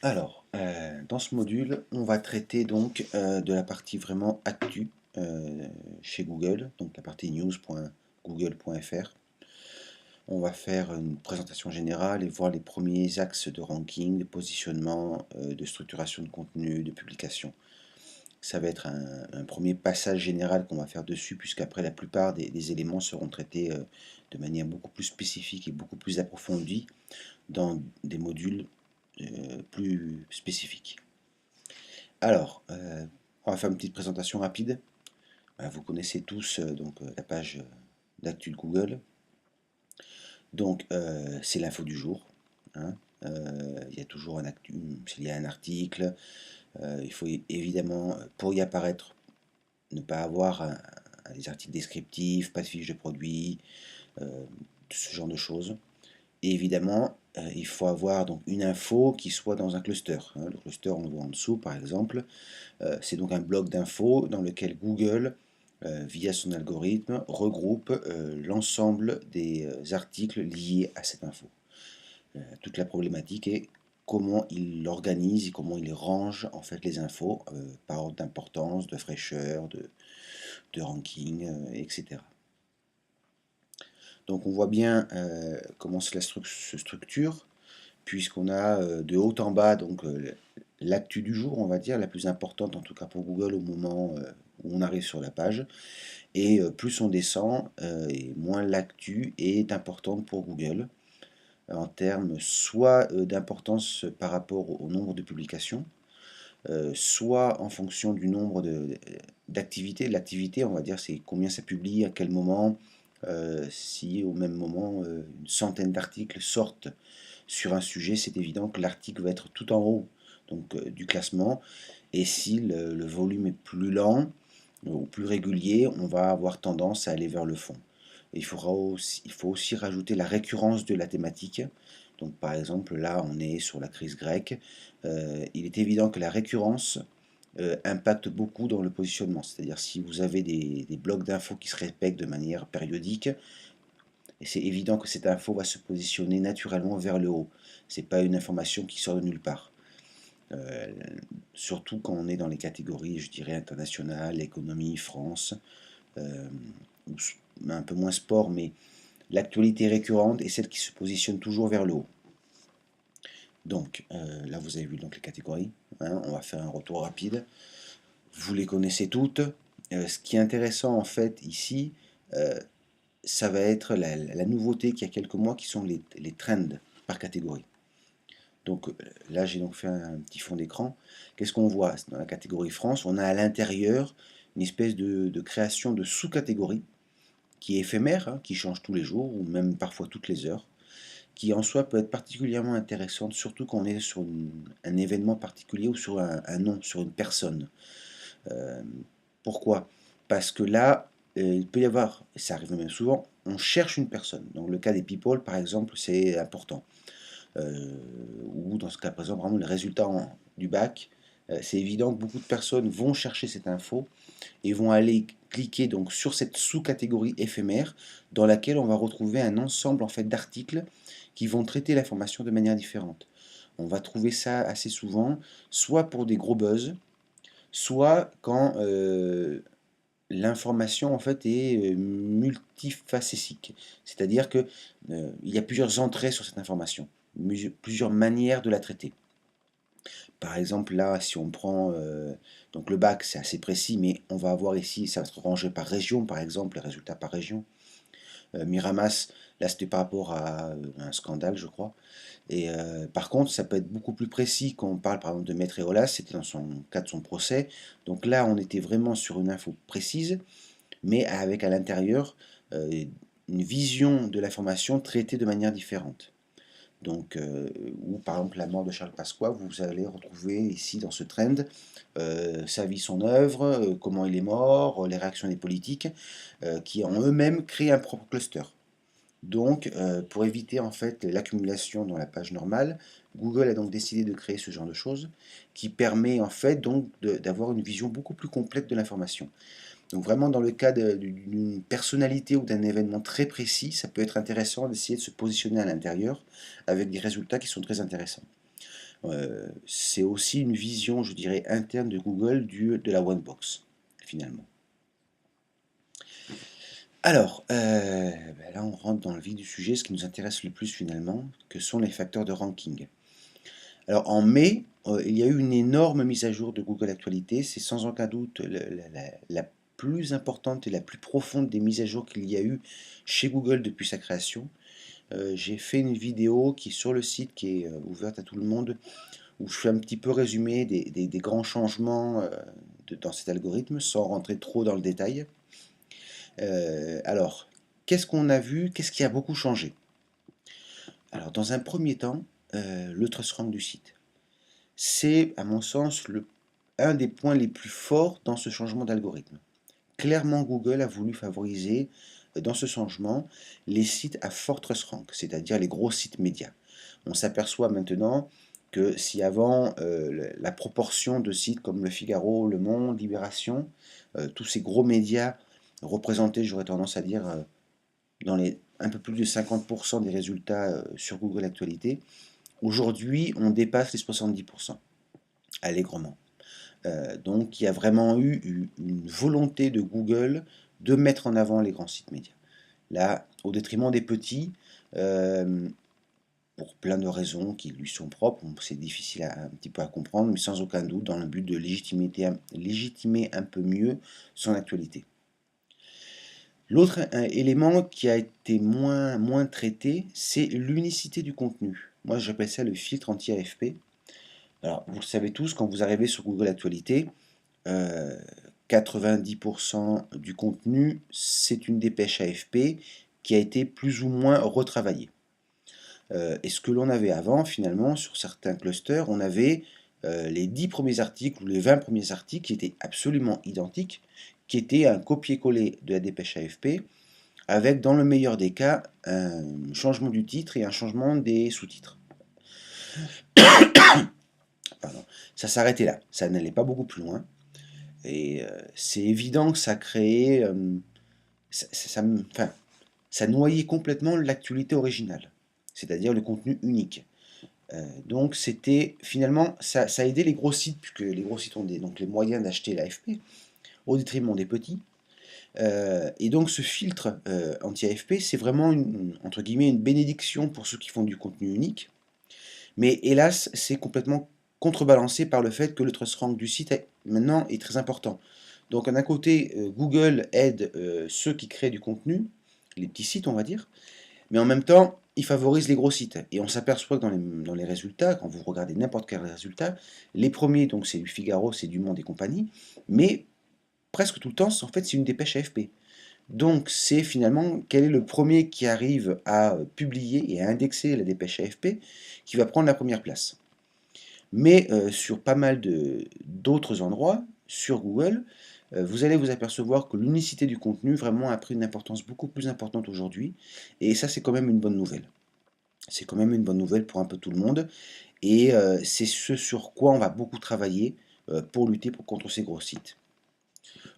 Alors, dans ce module, on va traiter donc de la partie vraiment actu chez Google, donc la partie news.google.fr. On va faire une présentation générale et voir les premiers axes de ranking, de positionnement, de structuration de contenu, de publication. Ça va être un premier passage général qu'on va faire dessus, puisqu'après la plupart des éléments seront traités de manière beaucoup plus spécifique et beaucoup plus approfondie dans des modules plus spécifiques. Alors, on va faire une petite présentation rapide. Vous connaissez tous la page d'actu de Google. Donc, c'est l'info du jour, hein. Il y a toujours un actu, s'il y a un article. Il faut évidemment, pour y apparaître, ne pas avoir des articles descriptifs, pas de fiche de produit, ce genre de choses. Et évidemment, il faut avoir donc une info qui soit dans un cluster, hein. Le cluster, on le voit en dessous, par exemple. C'est donc un bloc d'infos dans lequel Google, via son algorithme, regroupe l'ensemble des articles liés à cette info. Toute la problématique est comment il organise et comment il range en fait les infos par ordre d'importance, de fraîcheur, de ranking, etc. Donc on voit bien comment cela se structure, puisqu'on a de haut en bas donc l'actu du jour, on va dire, la plus importante en tout cas pour Google au moment où on arrive sur la page. Et plus on descend, et moins l'actu est importante pour Google, en termes soit d'importance par rapport au nombre de publications, soit en fonction du nombre d'activités. L'activité, on va dire, c'est combien ça publie, à quel moment, si au même moment une centaine d'articles sortent sur un sujet, c'est évident que l'article va être tout en haut donc, du classement. Et si le volume est plus lent ou plus régulier, on va avoir tendance à aller vers le fond. Il faut aussi rajouter la récurrence de la thématique. Donc par exemple, là, on est sur la crise grecque. Il est évident que la récurrence impacte beaucoup dans le positionnement. C'est-à-dire si vous avez des blocs d'infos qui se répètent de manière périodique, et c'est évident que cette info va se positionner naturellement vers le haut. Ce n'est pas une information qui sort de nulle part. Euh, Surtout quand on est dans les catégories, je dirais, internationales, économie, France, euh, un peu moins sport, mais l'actualité récurrente est celle qui se positionne toujours vers le haut. Donc là, vous avez vu donc les catégories, hein. On va faire un retour rapide. Vous les connaissez toutes. Ce qui est intéressant en fait ici, euh, ça va être la nouveauté qu'il y a quelques mois qui sont les trends par catégorie. Donc là, j'ai donc fait un petit fond d'écran. Qu'est-ce qu'on voit dans la catégorie France? On a à l'intérieur une espèce de création de sous-catégories qui est éphémère, hein, qui change tous les jours ou même parfois toutes les heures, qui en soi peut être particulièrement intéressante, surtout quand on est sur un événement particulier ou sur un nom, sur une personne. Euh, Pourquoi? Parce que là, il peut y avoir, et ça arrive même souvent, on cherche une personne. Dans le cas des people, par exemple, c'est important. Ou dans ce cas présent, vraiment le résultat du bac, c'est évident que beaucoup de personnes vont chercher cette info et vont aller cliquer donc sur cette sous-catégorie éphémère dans laquelle on va retrouver un ensemble en fait d'articles qui vont traiter l'information de manière différente. On va trouver ça assez souvent, soit pour des gros buzz, soit quand l'information en fait est multifacétique, c'est-à-dire que il y a plusieurs entrées sur cette information, plusieurs manières de la traiter. Par exemple, là, si on prend donc le bac, c'est assez précis, mais on va avoir ici, ça va être rangé par région, par exemple, les résultats par région. Miramas, là, c'était par rapport à un scandale, je crois. Et par contre, ça peut être beaucoup plus précis quand on parle, par exemple, de Maître Eolas, c'était dans son cas de son procès. Donc là, on était vraiment sur une info précise, mais avec à l'intérieur une vision de l'information traitée de manière différente. Donc, ou par exemple la mort de Charles Pasqua, vous allez retrouver ici dans ce trend sa vie, son œuvre, comment il est mort, les réactions des politiques, qui en eux-mêmes créent un propre cluster. Donc, pour éviter en fait l'accumulation dans la page normale, Google a donc décidé de créer ce genre de choses qui permet en fait donc d'avoir une vision beaucoup plus complète de l'information. Donc vraiment dans le cas d'une personnalité ou d'un événement très précis, ça peut être intéressant d'essayer de se positionner à l'intérieur avec des résultats qui sont très intéressants. C'est aussi une vision, je dirais, interne de Google de la One Box, finalement. Alors, là on rentre dans le vif du sujet, ce qui nous intéresse le plus finalement, que sont les facteurs de ranking. Alors en mai, il y a eu une énorme mise à jour de Google Actualité. C'est sans aucun doute la plus importante et la plus profonde des mises à jour qu'il y a eu chez Google depuis sa création. J'ai fait une vidéo qui est sur le site, qui est ouverte à tout le monde, où je fais un petit peu résumé des grands changements dans cet algorithme, sans rentrer trop dans le détail. Alors, qu'est-ce qu'on a vu? Qu'est-ce qui a beaucoup changé? Alors, dans un premier temps, le trust rank du site. C'est, à mon sens, un des points les plus forts dans ce changement d'algorithme. Clairement, Google a voulu favoriser, dans ce changement, les sites à fort trust rank, c'est-à-dire les gros sites médias. On s'aperçoit maintenant que si avant, la proportion de sites comme Le Figaro, Le Monde, Libération, tous ces gros médias représentaient, j'aurais tendance à dire, dans les un peu plus de 50% des résultats sur Google Actualité, aujourd'hui, on dépasse les 70%, allègrement. Donc, il y a vraiment eu une volonté de Google de mettre en avant les grands sites médias. Là, au détriment des petits, pour plein de raisons qui lui sont propres, c'est difficile un petit peu à comprendre, mais sans aucun doute dans le but de légitimer un peu mieux son actualité. L'autre élément qui a été moins traité, c'est l'unicité du contenu. Moi, j'appelle ça le filtre anti-AFP. Alors, vous le savez tous, quand vous arrivez sur Google Actualité, 90% du contenu, c'est une dépêche AFP qui a été plus ou moins retravaillée. Et ce que l'on avait avant, finalement, sur certains clusters, on avait les 10 premiers articles ou les 20 premiers articles qui étaient absolument identiques, qui étaient un copier-coller de la dépêche AFP, avec, dans le meilleur des cas, un changement du titre et un changement des sous-titres. Pardon. Ça s'arrêtait là, ça n'allait pas beaucoup plus loin. Et c'est évident que ça créait... ça noyait complètement l'actualité originale, c'est-à-dire le contenu unique. Donc c'était finalement, ça aidait les gros sites, puisque les gros sites ont donc les moyens d'acheter l'AFP, au détriment des petits. Et donc ce filtre anti-AFP, c'est vraiment entre guillemets une bénédiction pour ceux qui font du contenu unique. Mais hélas, c'est complètement contrebalancé par le fait que le trust rank du site maintenant est très important. Donc d'un côté, Google aide ceux qui créent du contenu, les petits sites on va dire, mais en même temps, il favorise les gros sites. Et on s'aperçoit que dans les résultats, quand vous regardez n'importe quel résultat, les premiers, donc c'est du Figaro, c'est du Monde et compagnie, mais presque tout le temps, en fait, c'est une dépêche AFP. Donc c'est finalement quel est le premier qui arrive à publier et à indexer la dépêche AFP qui va prendre la première place. Mais sur pas mal d'autres endroits, sur Google, vous allez vous apercevoir que l'unicité du contenu vraiment a pris une importance beaucoup plus importante aujourd'hui. Et ça, c'est quand même une bonne nouvelle. C'est quand même une bonne nouvelle pour un peu tout le monde. Et c'est ce sur quoi on va beaucoup travailler pour lutter contre ces gros sites.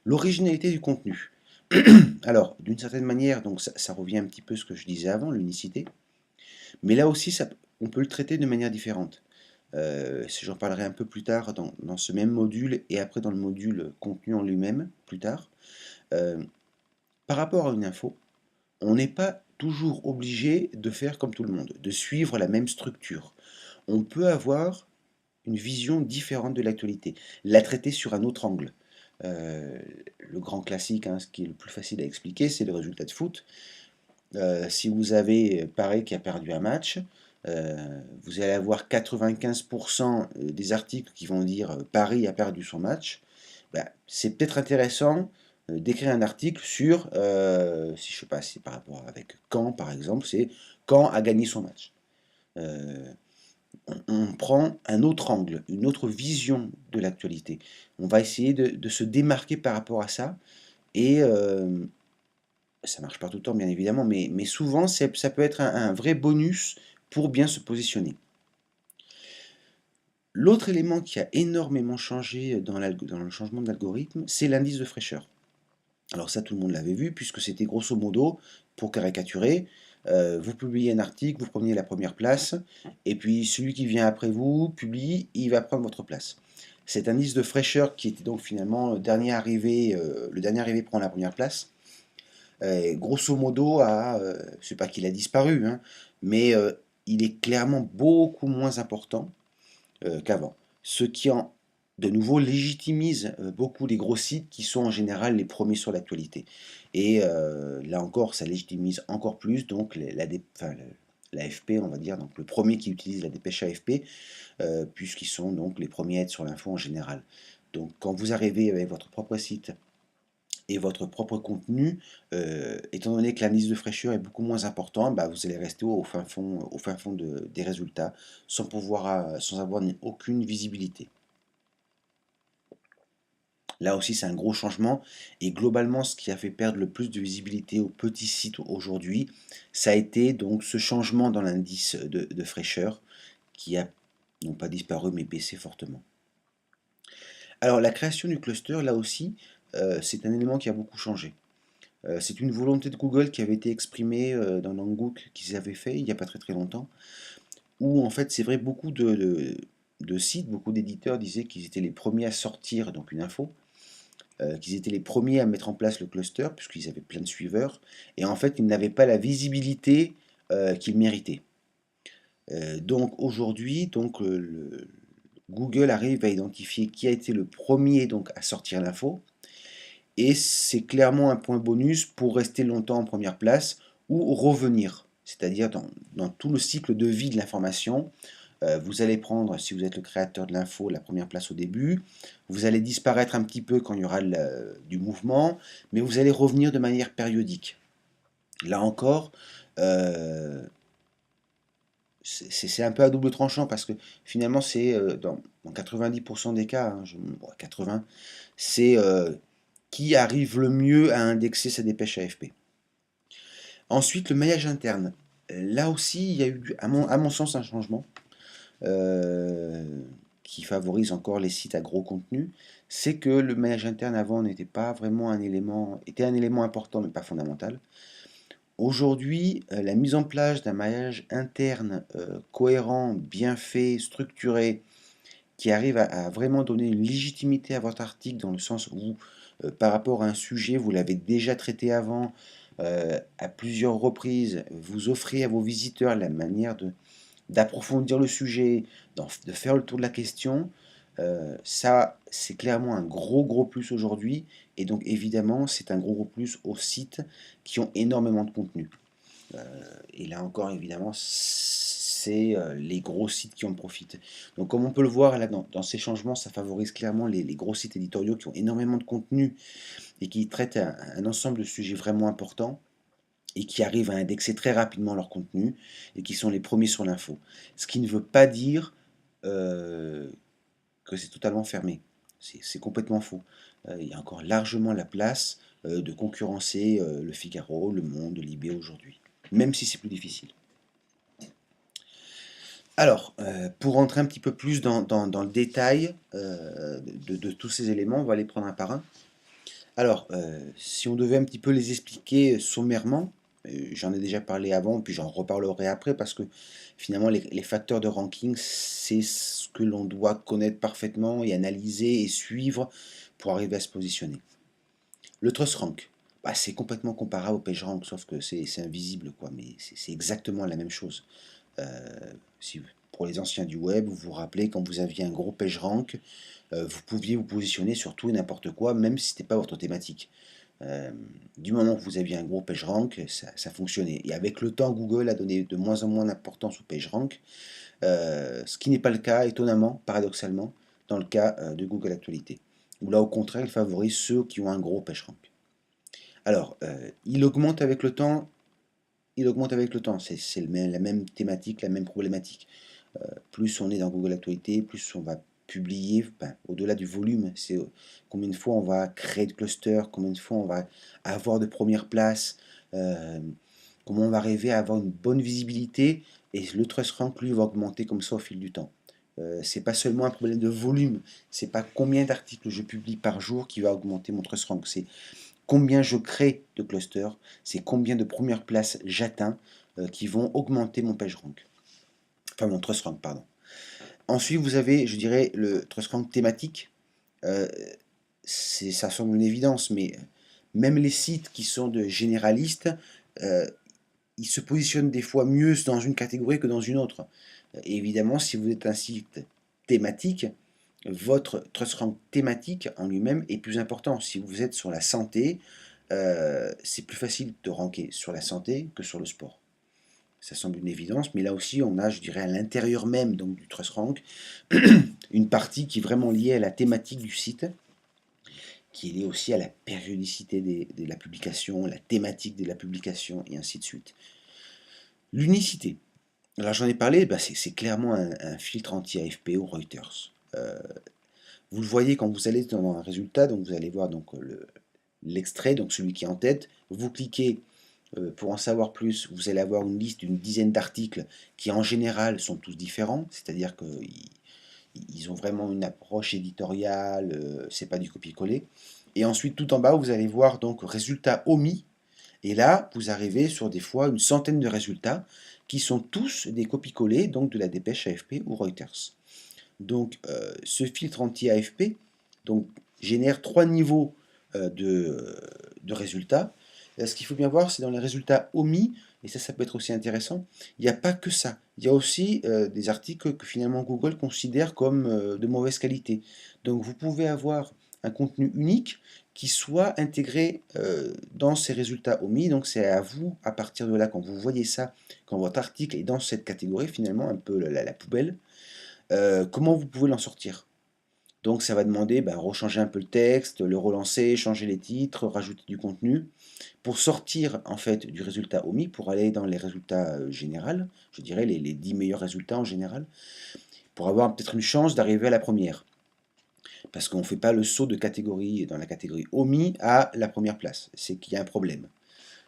L'originalité du contenu. Alors, d'une certaine manière, donc ça revient un petit peu à ce que je disais avant, l'unicité. Mais là aussi, on peut le traiter de manière différente. J'en parlerai un peu plus tard dans ce même module et après dans le module contenu en lui-même, plus tard. Par rapport à une info, on n'est pas toujours obligé de faire comme tout le monde, de suivre la même structure. On peut avoir une vision différente de l'actualité, la traiter sur un autre angle. Le grand classique, ce qui est le plus facile à expliquer, c'est le résultat de foot. Si vous avez Paris qui a perdu un match, vous allez avoir 95% des articles qui vont dire Paris a perdu son match. C'est peut-être intéressant d'écrire un article sur, si je sais pas, si par rapport avec Caen par exemple, c'est Caen a gagné son match. On prend un autre angle, une autre vision de l'actualité. On va essayer de se démarquer par rapport à ça. Et ça marche pas tout le temps, bien évidemment, mais souvent, ça peut être un vrai bonus pour bien se positionner. L'autre élément qui a énormément changé dans le changement de l'algorithme, c'est l'indice de fraîcheur. Alors ça, tout le monde l'avait vu, puisque c'était grosso modo, pour caricaturer, Vous publiez un article, vous prenez la première place, et puis celui qui vient après vous publie, il va prendre votre place. Cet indice de fraîcheur qui était donc finalement le dernier arrivé prend la première place, grosso modo, je sais pas qu'il a disparu, hein, mais il est clairement beaucoup moins important qu'avant. Ce qui de nouveau légitimise beaucoup les gros sites qui sont en général les premiers sur l'actualité. Et là encore, ça légitimise encore plus donc l'AFP, on va dire, donc le premier qui utilise la dépêche AFP, puisqu'ils sont donc les premiers à être sur l'info en général. Donc quand vous arrivez avec votre propre site et votre propre contenu, étant donné que l'indice de fraîcheur est beaucoup moins important, bah, vous allez rester au fin fond des résultats sans avoir aucune visibilité. Là aussi, c'est un gros changement. Et globalement, ce qui a fait perdre le plus de visibilité aux petits sites aujourd'hui, ça a été donc ce changement dans l'indice de fraîcheur qui a non pas disparu, mais baissé fortement. Alors, la création du cluster, là aussi, c'est un élément qui a beaucoup changé. C'est une volonté de Google qui avait été exprimée dans l'handbook qu'ils avaient fait il n'y a pas très très longtemps, où en fait, c'est vrai, beaucoup de sites, beaucoup d'éditeurs disaient qu'ils étaient les premiers à sortir donc une info, qu'ils étaient les premiers à mettre en place le cluster, puisqu'ils avaient plein de suiveurs, et en fait, ils n'avaient pas la visibilité qu'ils méritaient. Donc aujourd'hui, Google arrive à identifier qui a été le premier donc, à sortir l'info, et c'est clairement un point bonus pour rester longtemps en première place ou revenir. C'est-à-dire dans tout le cycle de vie de l'information, vous allez prendre, si vous êtes le créateur de l'info, la première place au début. Vous allez disparaître un petit peu quand il y aura du mouvement, mais vous allez revenir de manière périodique. Là encore, c'est un peu à double tranchant parce que finalement, c'est dans 90% des cas, 80, c'est qui arrive le mieux à indexer sa dépêche AFP. Ensuite, le maillage interne. Là aussi, il y a eu, à mon sens, un changement euh, qui favorise encore les sites à gros contenu. C'est que le maillage interne avant n'était pas vraiment était un élément important mais pas fondamental. Aujourd'hui, la mise en place d'un maillage interne cohérent, bien fait, structuré, qui arrive à vraiment donner une légitimité à votre article dans le sens où, par rapport à un sujet, vous l'avez déjà traité avant, à plusieurs reprises, vous offrez à vos visiteurs la manière d'approfondir le sujet, de faire le tour de la question. Ça, c'est clairement un gros plus aujourd'hui. Et donc, évidemment, c'est un gros plus aux sites qui ont énormément de contenu. Et là encore, évidemment, c'est les gros sites qui en profitent. Donc, comme on peut le voir là, dans ces changements, ça favorise clairement les gros sites éditoriaux qui ont énormément de contenu et qui traitent un ensemble de sujets vraiment importants et qui arrivent à indexer très rapidement leur contenu et qui sont les premiers sur l'info. Ce qui ne veut pas dire que c'est totalement fermé. C'est complètement faux. Il y a encore largement la place de concurrencer le Figaro, le Monde, Libé aujourd'hui, même si c'est plus difficile. Alors, pour rentrer un petit peu plus dans le détail de tous ces éléments, on va les prendre un par un. Alors, si on devait un petit peu les expliquer sommairement, j'en ai déjà parlé avant, puis j'en reparlerai après, parce que finalement, les facteurs de ranking, c'est ce que l'on doit connaître parfaitement et analyser et suivre pour arriver à se positionner. Le trust rank, bah, c'est complètement comparable au PageRank, sauf que c'est invisible, quoi, mais c'est exactement la même chose. Si, pour les anciens du web, vous vous rappelez, quand vous aviez un gros PageRank, vous pouviez vous positionner sur tout et n'importe quoi, même si ce n'était pas votre thématique. Du moment que vous aviez un gros PageRank, ça fonctionnait. Et avec le temps, Google a donné de moins en moins d'importance au PageRank, ce qui n'est pas le cas, étonnamment, paradoxalement, dans le cas de Google Actualité. Où là, au contraire, il favorise ceux qui ont un gros PageRank. Alors, il augmente avec le temps, c'est la même thématique, la même problématique. Plus on est dans Google Actualité, plus on va publier, ben, au-delà du volume, c'est combien de fois on va créer de clusters, combien de fois on va avoir de première place, comment on va arriver à avoir une bonne visibilité, et le trust rank, lui, va augmenter comme ça au fil du temps. C'est pas seulement un problème de volume, c'est pas combien d'articles je publie par jour qui va augmenter mon trust rank, c'est combien je crée de clusters, c'est combien de premières places j'atteins qui vont augmenter mon PageRank. Enfin, mon TrustRank, pardon. Ensuite, vous avez, je dirais, le TrustRank thématique. Euh, Ça semble une évidence, mais même les sites qui sont de généralistes, euh, ils se positionnent des fois mieux dans une catégorie que dans une autre. Et évidemment, si vous êtes un site thématique, votre TrustRank thématique en lui-même est plus important. Si vous êtes sur la santé, c'est plus facile de ranker sur la santé que sur le sport. Ça semble une évidence, mais là aussi, on a, je dirais, à l'intérieur même donc, du TrustRank, une partie qui est vraiment liée à la thématique du site, qui est liée aussi à la périodicité de la publication, la thématique de la publication, et ainsi de suite. L'unicité. Alors j'en ai parlé, bah, c'est clairement un filtre anti-AFP ou Reuters. Vous le voyez quand vous allez dans un résultat, donc vous allez voir donc, l'extrait, donc celui qui est en tête, vous cliquez pour en savoir plus, vous allez avoir une liste d'une dizaine d'articles qui en général sont tous différents, c'est-à-dire qu'ils ont vraiment une approche éditoriale, c'est pas du copier-coller. Et ensuite tout en bas, vous allez voir donc résultats omis, et là vous arrivez sur des fois une centaine de résultats qui sont tous des copies-collés donc de la dépêche AFP ou Reuters. Donc ce filtre anti-AFP donc, génère trois niveaux de résultats. Ce qu'il faut bien voir, c'est dans les résultats omis, et ça peut être aussi intéressant, il n'y a pas que ça. Il y a aussi des articles que finalement Google considère comme de mauvaise qualité. Donc vous pouvez avoir un contenu unique qui soit intégré dans ces résultats omis. Donc c'est à vous, à partir de là, quand vous voyez ça, quand votre article est dans cette catégorie, finalement un peu la poubelle, comment vous pouvez l'en sortir. Donc ça va demander rechanger un peu le texte, le relancer, changer les titres, rajouter du contenu, pour sortir en fait du résultat omis, pour aller dans les résultats généraux, je dirais les 10 meilleurs résultats en général, pour avoir peut-être une chance d'arriver à la première. Parce qu'on ne fait pas le saut de catégorie dans la catégorie omis à la première place, c'est qu'il y a un problème.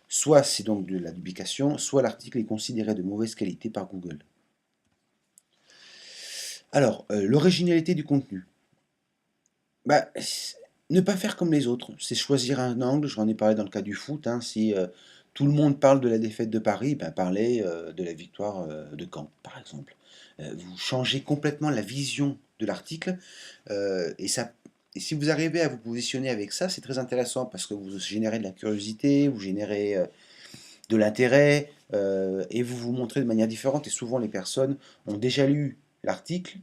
Soit c'est donc de la duplication, soit l'article est considéré de mauvaise qualité par Google. Alors, l'originalité du contenu. Bah, ne pas faire comme les autres, c'est choisir un angle. J'en ai parlé dans le cas du foot, hein, si tout le monde parle de la défaite de Paris, parlez de la victoire de Caen, par exemple. Vous changez complètement la vision de l'article, et si vous arrivez à vous positionner avec ça, c'est très intéressant parce que vous générez de la curiosité, vous générez de l'intérêt, et vous vous montrez de manière différente. Et souvent, les personnes ont déjà lu l'article,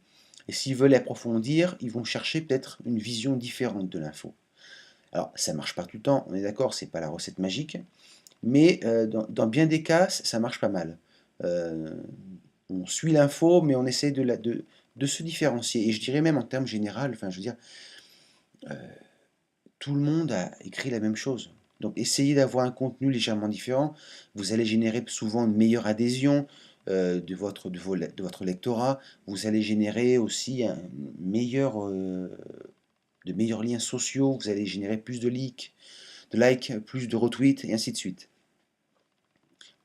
et s'ils veulent approfondir, ils vont chercher peut-être une vision différente de l'info. Alors, ça ne marche pas tout le temps, on est d'accord, c'est pas la recette magique, mais dans bien des cas, ça marche pas mal. Euh, on suit l'info, mais on essaie de se différencier. Et je dirais même en termes généraux, enfin, je veux dire, tout le monde a écrit la même chose. Donc essayez d'avoir un contenu légèrement différent. Vous allez générer souvent une meilleure adhésion de votre lectorat. Vous allez générer aussi de meilleurs liens sociaux. Vous allez générer plus de likes, plus de retweets, et ainsi de suite.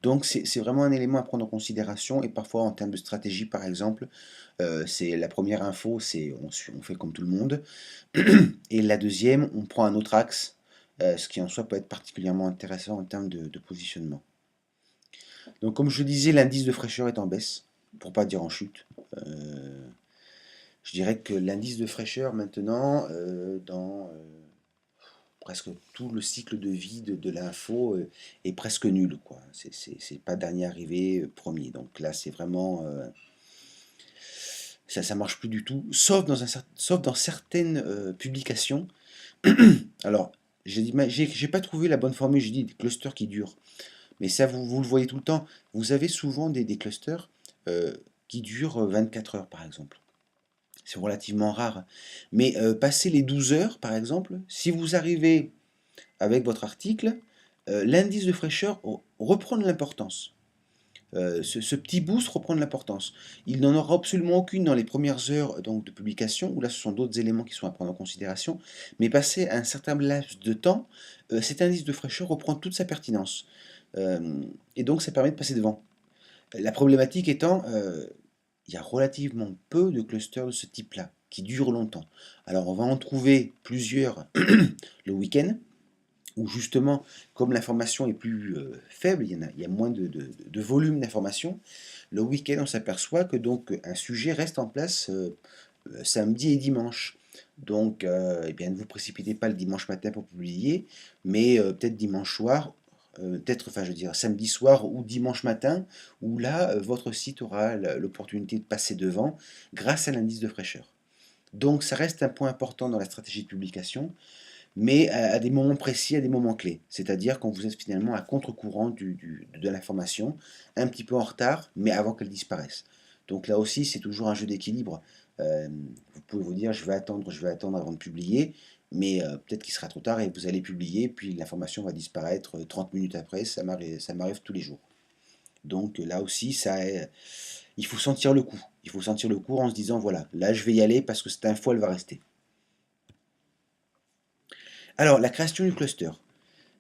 Donc c'est vraiment un élément à prendre en considération, et parfois en termes de stratégie par exemple, c'est la première info, c'est on fait comme tout le monde, et la deuxième, on prend un autre axe, ce qui en soi peut être particulièrement intéressant en termes de positionnement. Donc comme je disais, l'indice de fraîcheur est en baisse, pour pas dire en chute. Je dirais que l'indice de fraîcheur maintenant, dans presque tout le cycle de vie de l'info est presque nul, quoi. C'est pas dernier arrivé, premier. Donc là, c'est vraiment ça marche plus du tout, sauf dans certaines publications. Alors, j'ai pas trouvé la bonne formule. J'ai dit des clusters qui durent, mais ça, vous le voyez tout le temps. Vous avez souvent des clusters qui durent 24 heures, par exemple. C'est relativement rare. Mais passer les 12 heures, par exemple, si vous arrivez avec votre article, l'indice de fraîcheur reprend de l'importance. Ce petit boost reprend de l'importance. Il n'en aura absolument aucune dans les premières heures donc, de publication, où là ce sont d'autres éléments qui sont à prendre en considération, mais passé un certain laps de temps, cet indice de fraîcheur reprend toute sa pertinence. Et donc ça permet de passer devant. La problématique étant, il y a relativement peu de clusters de ce type-là, qui durent longtemps. Alors on va en trouver plusieurs le week-end, où justement, comme l'information est plus faible, il y a moins de volume d'information, le week-end, on s'aperçoit que donc un sujet reste en place samedi et dimanche. Donc, eh bien, ne vous précipitez pas le dimanche matin pour publier, mais peut-être dimanche soir, peut-être, enfin, je veux dire, samedi soir ou dimanche matin, où là, votre site aura l'opportunité de passer devant grâce à l'indice de fraîcheur. Donc, ça reste un point important dans la stratégie de publication, mais à des moments précis, à des moments clés. C'est-à-dire quand vous êtes finalement à contre-courant de l'information, un petit peu en retard, mais avant qu'elle disparaisse. Donc là aussi, c'est toujours un jeu d'équilibre. Vous pouvez vous dire, je vais attendre avant de publier, mais peut-être qu'il sera trop tard et vous allez publier, puis l'information va disparaître 30 minutes après, ça m'arrive tous les jours. Donc là aussi, il faut sentir le coup. Il faut sentir le coup en se disant, voilà, là je vais y aller parce que cette info, elle va rester. Alors, la création du cluster.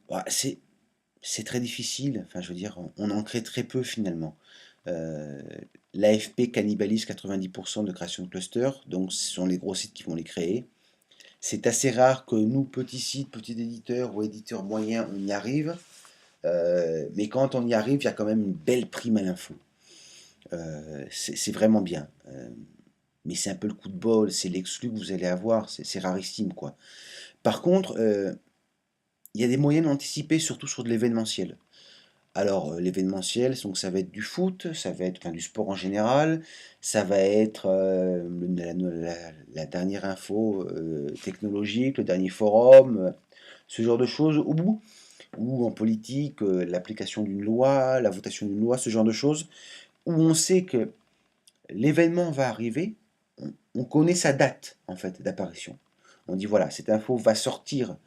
Bah, c'est très difficile, enfin je veux dire, on en crée très peu finalement. Euh, L'AFP cannibalise 90% de création de clusters, donc ce sont les gros sites qui vont les créer. C'est assez rare que nous, petits sites, petits éditeurs ou éditeurs moyens, on y arrive. Mais quand on y arrive, il y a quand même une belle prime à l'info. C'est vraiment bien. Mais c'est un peu le coup de bol, c'est l'exclu que vous allez avoir, c'est rarissime quoi. Par contre, il y a des moyens d'anticiper, surtout sur de l'événementiel. Alors, l'événementiel, donc ça va être du foot, ça va être enfin, du sport en général, ça va être la dernière info technologique, le dernier forum, ce genre de choses, ou en politique, l'application d'une loi, la votation d'une loi, ce genre de choses, où on sait que l'événement va arriver, on connaît sa date en fait d'apparition. On dit voilà, cette info va sortir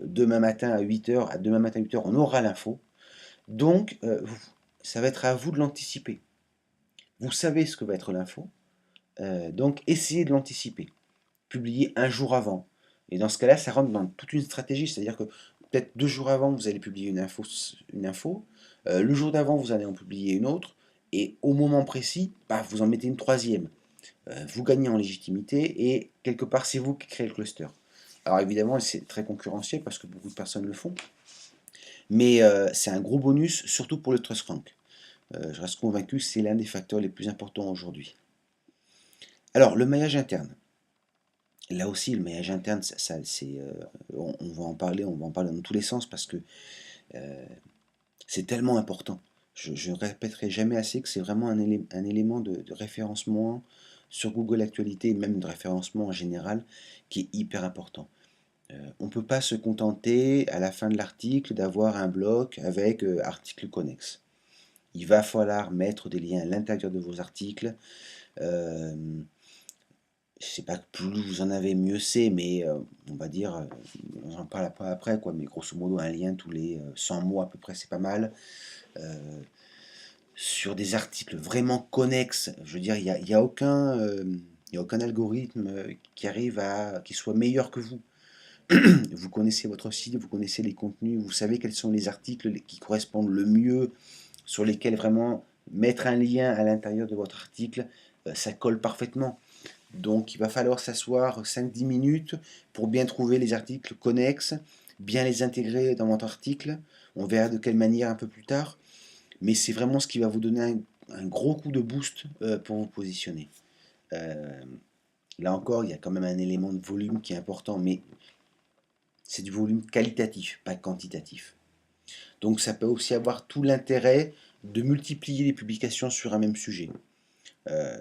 demain matin à 8 heures, à demain matin à 8 heures, on aura l'info. Donc, ça va être à vous de l'anticiper. Vous savez ce que va être l'info, donc essayez de l'anticiper. Publiez un jour avant. Et dans ce cas-là, ça rentre dans toute une stratégie, c'est-à-dire que peut-être 2 jours avant, vous allez publier une info, le jour d'avant, vous allez en publier une autre, et au moment précis, paf, vous en mettez une troisième. Vous gagnez en légitimité, et quelque part, c'est vous qui créez le cluster. Alors évidemment, c'est très concurrentiel parce que beaucoup de personnes le font, mais c'est un gros bonus, surtout pour le trust rank. Je reste convaincu que c'est l'un des facteurs les plus importants aujourd'hui. Alors, le maillage interne. Là aussi, le maillage interne, on va en parler dans tous les sens parce que euh, c'est tellement important. Je ne répéterai jamais assez que c'est vraiment un élément de référencement sur Google Actualité, et même de référencement en général, qui est hyper important. On ne peut pas se contenter à la fin de l'article d'avoir un bloc avec article connexe. Il va falloir mettre des liens à l'intérieur de vos articles. Euh, je sais pas, plus vous en avez, mieux c'est, mais on va dire, on en parle après, quoi, mais grosso modo, un lien tous les 100 mots à peu près, c'est pas mal. Euh, sur des articles vraiment connexes, je veux dire, il y a aucun algorithme qui soit meilleur que vous. Vous connaissez votre site, vous connaissez les contenus, vous savez quels sont les articles qui correspondent le mieux, sur lesquels vraiment mettre un lien à l'intérieur de votre article, ça colle parfaitement. Donc il va falloir s'asseoir 5-10 minutes pour bien trouver les articles connexes, bien les intégrer dans votre article. On verra de quelle manière un peu plus tard, mais c'est vraiment ce qui va vous donner un gros coup de boost pour vous positionner. Euh, Là encore, il y a quand même un élément de volume qui est important, mais c'est du volume qualitatif, pas quantitatif. Donc ça peut aussi avoir tout l'intérêt de multiplier les publications sur un même sujet. Euh,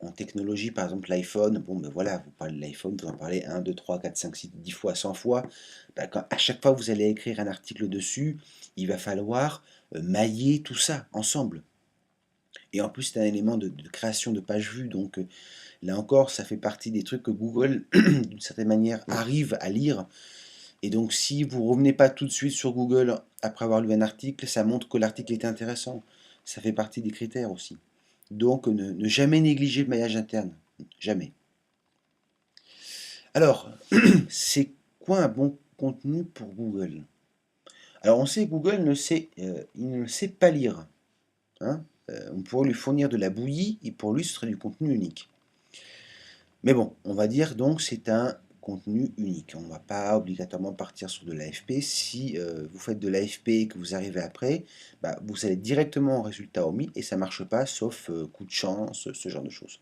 En technologie, par exemple l'iPhone, bon ben voilà, vous parlez de l'iPhone, vous en parlez 1, 2, 3, 4, 5, 6, 10 fois, 100 fois. Ben, à chaque fois que vous allez écrire un article dessus, il va falloir mailler tout ça ensemble. Et en plus, c'est un élément de création de page vue, donc là encore, ça fait partie des trucs que Google, d'une certaine manière, arrive à lire. Et donc, si vous revenez pas tout de suite sur Google après avoir lu un article, ça montre que l'article est intéressant. Ça fait partie des critères aussi. Donc, ne jamais négliger le maillage interne. Jamais. Alors, c'est quoi un bon contenu pour Google? Alors, on sait que Google il ne sait pas lire, hein. On pourrait lui fournir de la bouillie et pour lui, ce serait du contenu unique. Mais bon, on va dire donc c'est un contenu unique. On ne va pas obligatoirement partir sur de l'AFP. Si vous faites de l'AFP et que vous arrivez après, bah, vous allez directement au résultat omis et ça ne marche pas, sauf coup de chance, ce genre de choses.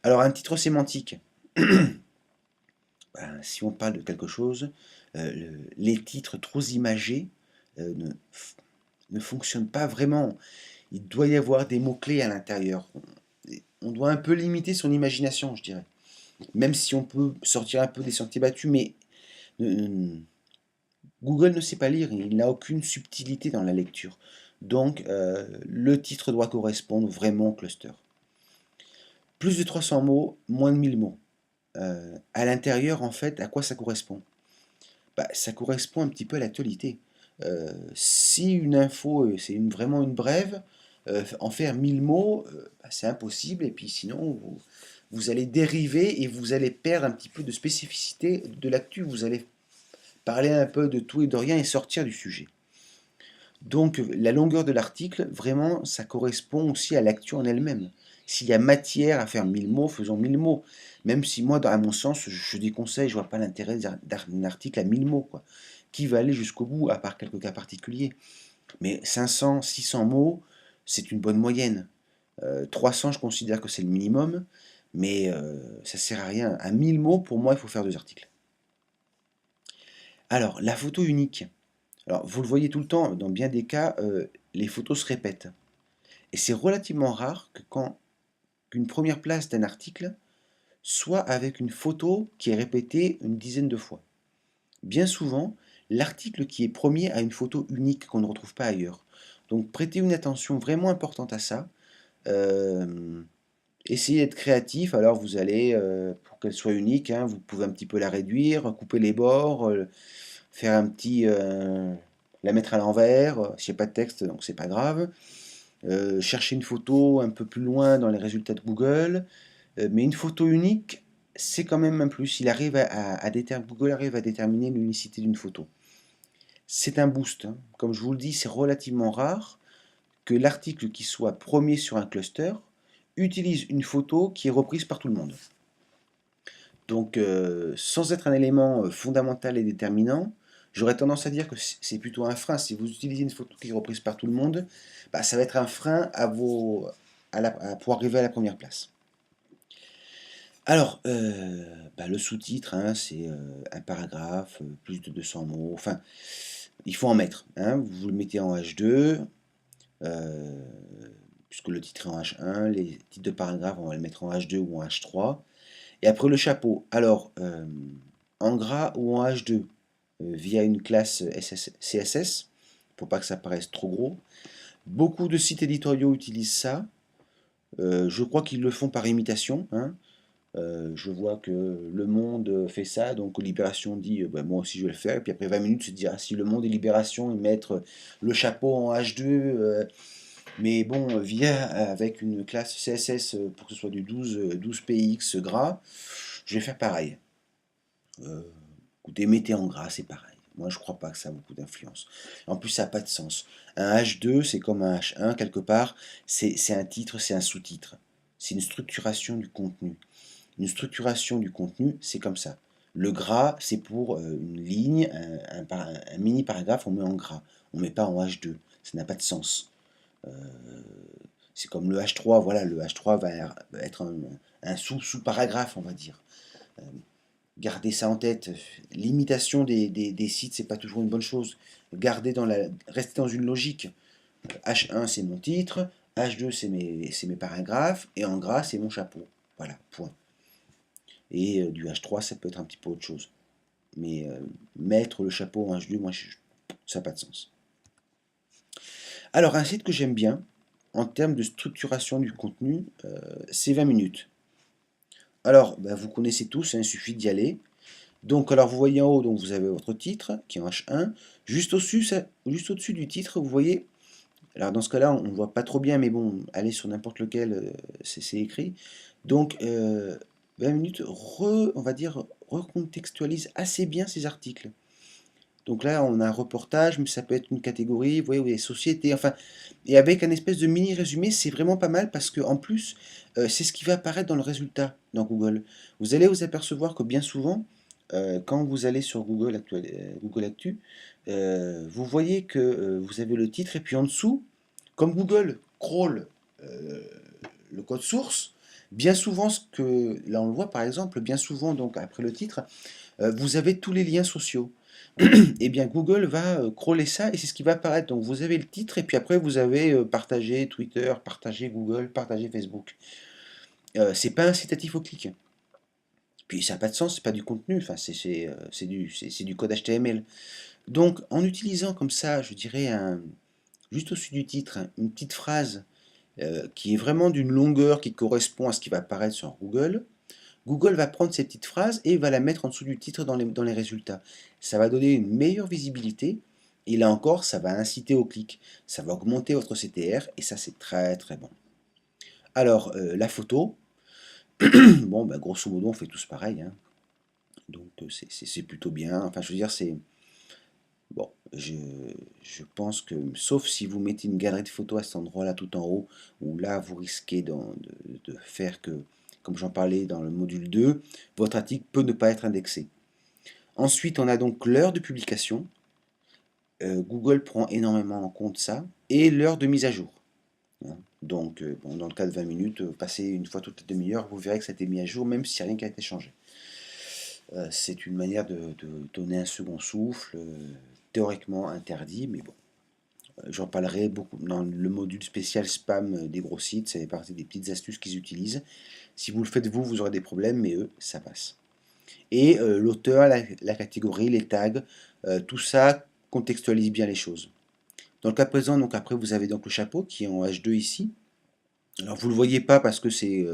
Alors un titre sémantique. Ben, si on parle de quelque chose, les titres trop imagés ne fonctionnent pas vraiment. Il doit y avoir des mots-clés à l'intérieur. On doit un peu limiter son imagination, je dirais. Même si on peut sortir un peu des sentiers battus, mais euh, Google ne sait pas lire, il n'a aucune subtilité dans la lecture. Donc, le titre doit correspondre vraiment au cluster. Plus de 300 mots, moins de 1000 mots. À l'intérieur, en fait, à quoi ça correspond? Bah, ça correspond un petit peu à l'actualité. Si une info, c'est vraiment une brève, en faire 1000 mots, bah, c'est impossible. Et puis sinon, vous allez dériver et vous allez perdre un petit peu de spécificité de l'actu. Vous allez parler un peu de tout et de rien et sortir du sujet. Donc la longueur de l'article, vraiment, ça correspond aussi à l'actu en elle-même. S'il y a matière à faire 1000 mots, faisons 1000 mots. Même si moi, à mon sens, je déconseille, je vois pas l'intérêt d'un article à 1000 mots, quoi. Qui va aller jusqu'au bout, à part quelques cas particuliers. Mais 500, 600 mots, c'est une bonne moyenne. 300, je considère que c'est le minimum, mais ça sert à rien. À 1000 mots, pour moi, il faut faire deux articles. Alors, la photo unique. Alors, vous le voyez tout le temps, dans bien des cas, les photos se répètent. Et c'est relativement rare que quand qu'une première place d'un article soit avec une photo qui est répétée une dizaine de fois. Bien souvent, l'article qui est premier a une photo unique qu'on ne retrouve pas ailleurs. Donc prêtez une attention vraiment importante à ça. Euh, Essayez d'être créatif, alors vous allez, pour qu'elle soit unique, hein, vous pouvez un petit peu la réduire, couper les bords, faire un petit... la mettre à l'envers, s'il n'y a pas de texte, donc c'est pas grave. Chercher une photo un peu plus loin dans les résultats de Google. Mais une photo unique, c'est quand même un plus. Google arrive à déterminer l'unicité d'une photo. C'est un boost, hein. Comme je vous le dis, c'est relativement rare que l'article qui soit premier sur un cluster utilise une photo qui est reprise par tout le monde. Donc, sans être un élément fondamental et déterminant, j'aurais tendance à dire que c'est plutôt un frein. Si vous utilisez une photo qui est reprise par tout le monde, bah, ça va être un frein pour arriver à la première place. Alors, bah, le sous-titre, hein, c'est un paragraphe, plus de 200 mots. Enfin, il faut en mettre, hein. Vous le mettez en H2, euh, puisque le titre est en H1. Les titres de paragraphe, on va le mettre en H2 ou en H3. Et après le chapeau. Alors, en gras ou en H2, via une classe CSS, pour pas que ça paraisse trop gros. Beaucoup de sites éditoriaux utilisent ça. Je crois qu'ils le font par imitation, hein. Je vois que Le Monde fait ça, donc Libération dit bah, moi aussi je vais le faire, et puis après 20 minutes se dire ah, si Le Monde et Libération ils mettent le chapeau en H2, mais bon, avec une classe CSS pour que ce soit du 12 px gras, je vais faire pareil. Euh, Écoutez, mettez en gras, c'est pareil. Moi, je crois pas que ça a beaucoup d'influence. En plus, ça n'a pas de sens. Un H2, c'est comme un H1, quelque part. C'est un titre, c'est un sous-titre. C'est une structuration du contenu. Une structuration du contenu, c'est comme ça. Le gras, c'est pour une ligne, un mini paragraphe, on met en gras. On ne met pas en H2. Ça n'a pas de sens. Euh, c'est comme le H3, voilà, le H3 va être un sous-paragraphe, on va dire. Euh, Gardez ça en tête. L'imitation des sites, c'est pas toujours une bonne chose. Restez dans une logique. H1, c'est mon titre. H2, c'est mes paragraphes. Et en gras, c'est mon chapeau. Voilà, point. Et du H3, ça peut être un petit peu autre chose. Mais mettre le chapeau en H2, moi, ça n'a pas de sens. Alors, un site que j'aime bien, en termes de structuration du contenu, c'est 20 minutes. Alors, bah, vous connaissez tous, hein, il suffit d'y aller. Donc, alors vous voyez en haut, donc vous avez votre titre qui est en H1. Juste au-dessus du titre, vous voyez. Alors dans ce cas-là, on ne voit pas trop bien, mais bon, allez sur n'importe lequel, c'est écrit. Donc, 20 minutes, on va dire, recontextualise assez bien ces articles. Donc là, on a un reportage, mais ça peut être une catégorie, vous voyez, ou des sociétés, enfin, et avec un espèce de mini résumé, c'est vraiment pas mal parce que en plus, c'est ce qui va apparaître dans le résultat dans Google. Vous allez vous apercevoir que bien souvent, quand vous allez sur Google Actu, vous voyez que vous avez le titre et puis en dessous, comme Google crawl euh, le code source, bien souvent, là on le voit par exemple, bien souvent donc après le titre, vous avez tous les liens sociaux. Eh bien, Google va crawler ça et c'est ce qui va apparaître. Donc, vous avez le titre et puis après, vous avez partagé Twitter, partagé Google, partagé Facebook. C'est pas incitatif au clic. Puis, ça n'a pas de sens, c'est pas du contenu. Enfin, c'est du code HTML. Donc, en utilisant comme ça, je dirais, juste au-dessus du titre, hein, une petite phrase qui est vraiment d'une longueur qui correspond à ce qui va apparaître sur Google, Google va prendre ces petites phrases et va la mettre en dessous du titre dans les résultats. Ça va donner une meilleure visibilité et là encore, ça va inciter au clic. Ça va augmenter votre CTR et ça, c'est très très bon. Alors, la photo, bon, bah, grosso modo, on fait tous pareil, hein. Donc, c'est plutôt bien. Enfin, je veux dire, c'est. Bon, je pense que, sauf si vous mettez une galerie de photos à cet endroit-là tout en haut, où là, vous risquez de faire que, comme j'en parlais dans le module 2, votre article peut ne pas être indexé. Ensuite, on a donc l'heure de publication. Google prend énormément en compte ça. Et l'heure de mise à jour, hein. Donc, bon, dans le cas de 20 minutes, passez une fois toutes les demi-heures, vous verrez que ça a été mis à jour, même si rien n'a été changé. C'est une manière de donner un second souffle, théoriquement interdit, mais bon. J'en parlerai beaucoup dans le module spécial spam des gros sites, ça fait partie des petites astuces qu'ils utilisent. Si vous le faites vous, vous aurez des problèmes, mais eux, ça passe. Et l'auteur, la catégorie, les tags, tout ça contextualise bien les choses. Dans le cas présent, donc après vous avez donc le chapeau qui est en H2 ici. Alors vous ne le voyez pas parce que c'est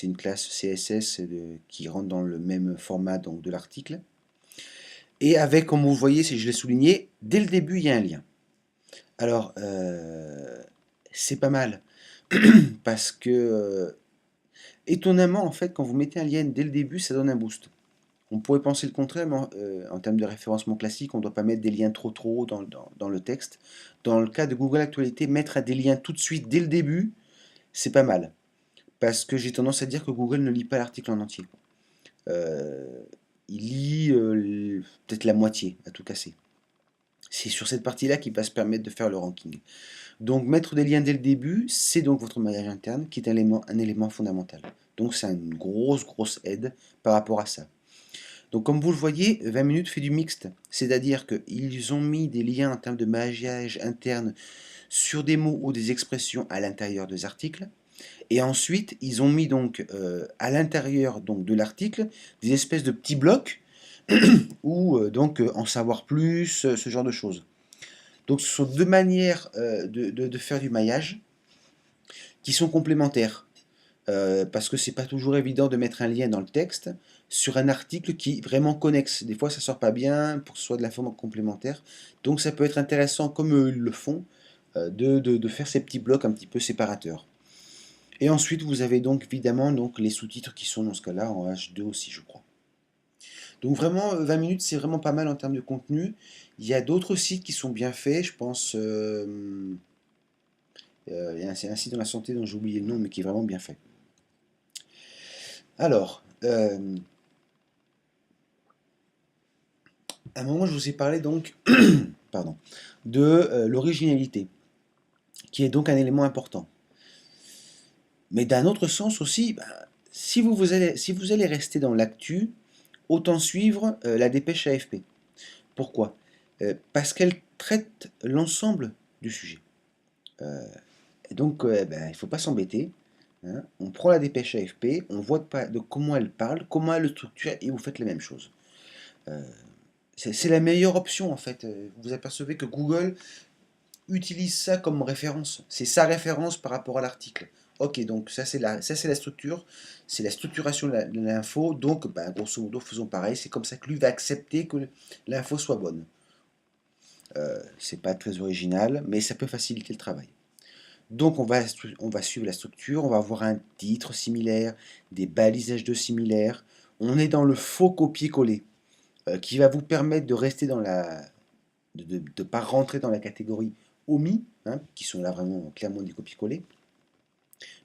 une classe CSS qui rentre dans le même format donc, de l'article. Et avec, comme vous voyez, si je l'ai souligné, dès le début il y a un lien. Alors c'est pas mal parce que étonnamment en fait quand vous mettez un lien dès le début ça donne un boost. On pourrait penser le contraire, mais en termes de référencement classique, on ne doit pas mettre des liens trop hauts dans le texte. Dans le cas de Google Actualité, mettre des liens tout de suite dès le début, c'est pas mal. Parce que j'ai tendance à dire que Google ne lit pas l'article en entier. Euh, il lit peut-être la moitié, à tout casser. C'est sur cette partie-là qu'il va se permettre de faire le ranking. Donc mettre des liens dès le début, c'est donc votre maillage interne qui est un élément fondamental. Donc c'est une grosse aide par rapport à ça. Donc comme vous le voyez, 20 minutes fait du mixte, c'est-à-dire qu'ils ont mis des liens en termes de maillage interne sur des mots ou des expressions à l'intérieur des articles, et ensuite ils ont mis donc à l'intérieur donc de l'article des espèces de petits blocs ou donc en savoir plus, ce genre de choses. Donc ce sont deux manières de faire du maillage qui sont complémentaires. Parce que c'est pas toujours évident de mettre un lien dans le texte sur un article qui est vraiment connexe. Des fois, ça sort pas bien pour que ce soit de la forme complémentaire. Donc, ça peut être intéressant, comme eux le font, de faire ces petits blocs un petit peu séparateurs. Et ensuite, vous avez donc évidemment donc, les sous-titres qui sont dans ce cas-là en H2 aussi, je crois. Donc, vraiment, 20 minutes, c'est vraiment pas mal en termes de contenu. Il y a d'autres sites qui sont bien faits. Je pense. Il y a un site dans la santé dont j'ai oublié le nom, mais qui est vraiment bien fait. Alors, à un moment, je vous ai parlé donc pardon, de l'originalité, qui est donc un élément important. Mais d'un autre sens aussi, si vous allez rester dans l'actu, autant suivre la dépêche AFP. Pourquoi? Parce qu'elle traite l'ensemble du sujet. Donc, il ne faut pas s'embêter, hein. On prend la dépêche AFP, on voit de comment elle parle, comment elle le structure, et vous faites la même chose. Euh, c'est la meilleure option en fait. Vous apercevez que Google utilise ça comme référence. C'est sa référence par rapport à l'article. Ok, donc ça c'est la structure, c'est la structuration de l'info. Donc, grosso modo, faisons pareil. C'est comme ça que lui va accepter que l'info soit bonne. C'est pas très original, mais ça peut faciliter le travail. Donc, on va suivre la structure. On va avoir un titre similaire, des balisages de similaires. On est dans le faux copier-coller. qui va vous permettre de rester dans la, de ne pas rentrer dans la catégorie omis, hein, qui sont là vraiment clairement des copier-coller,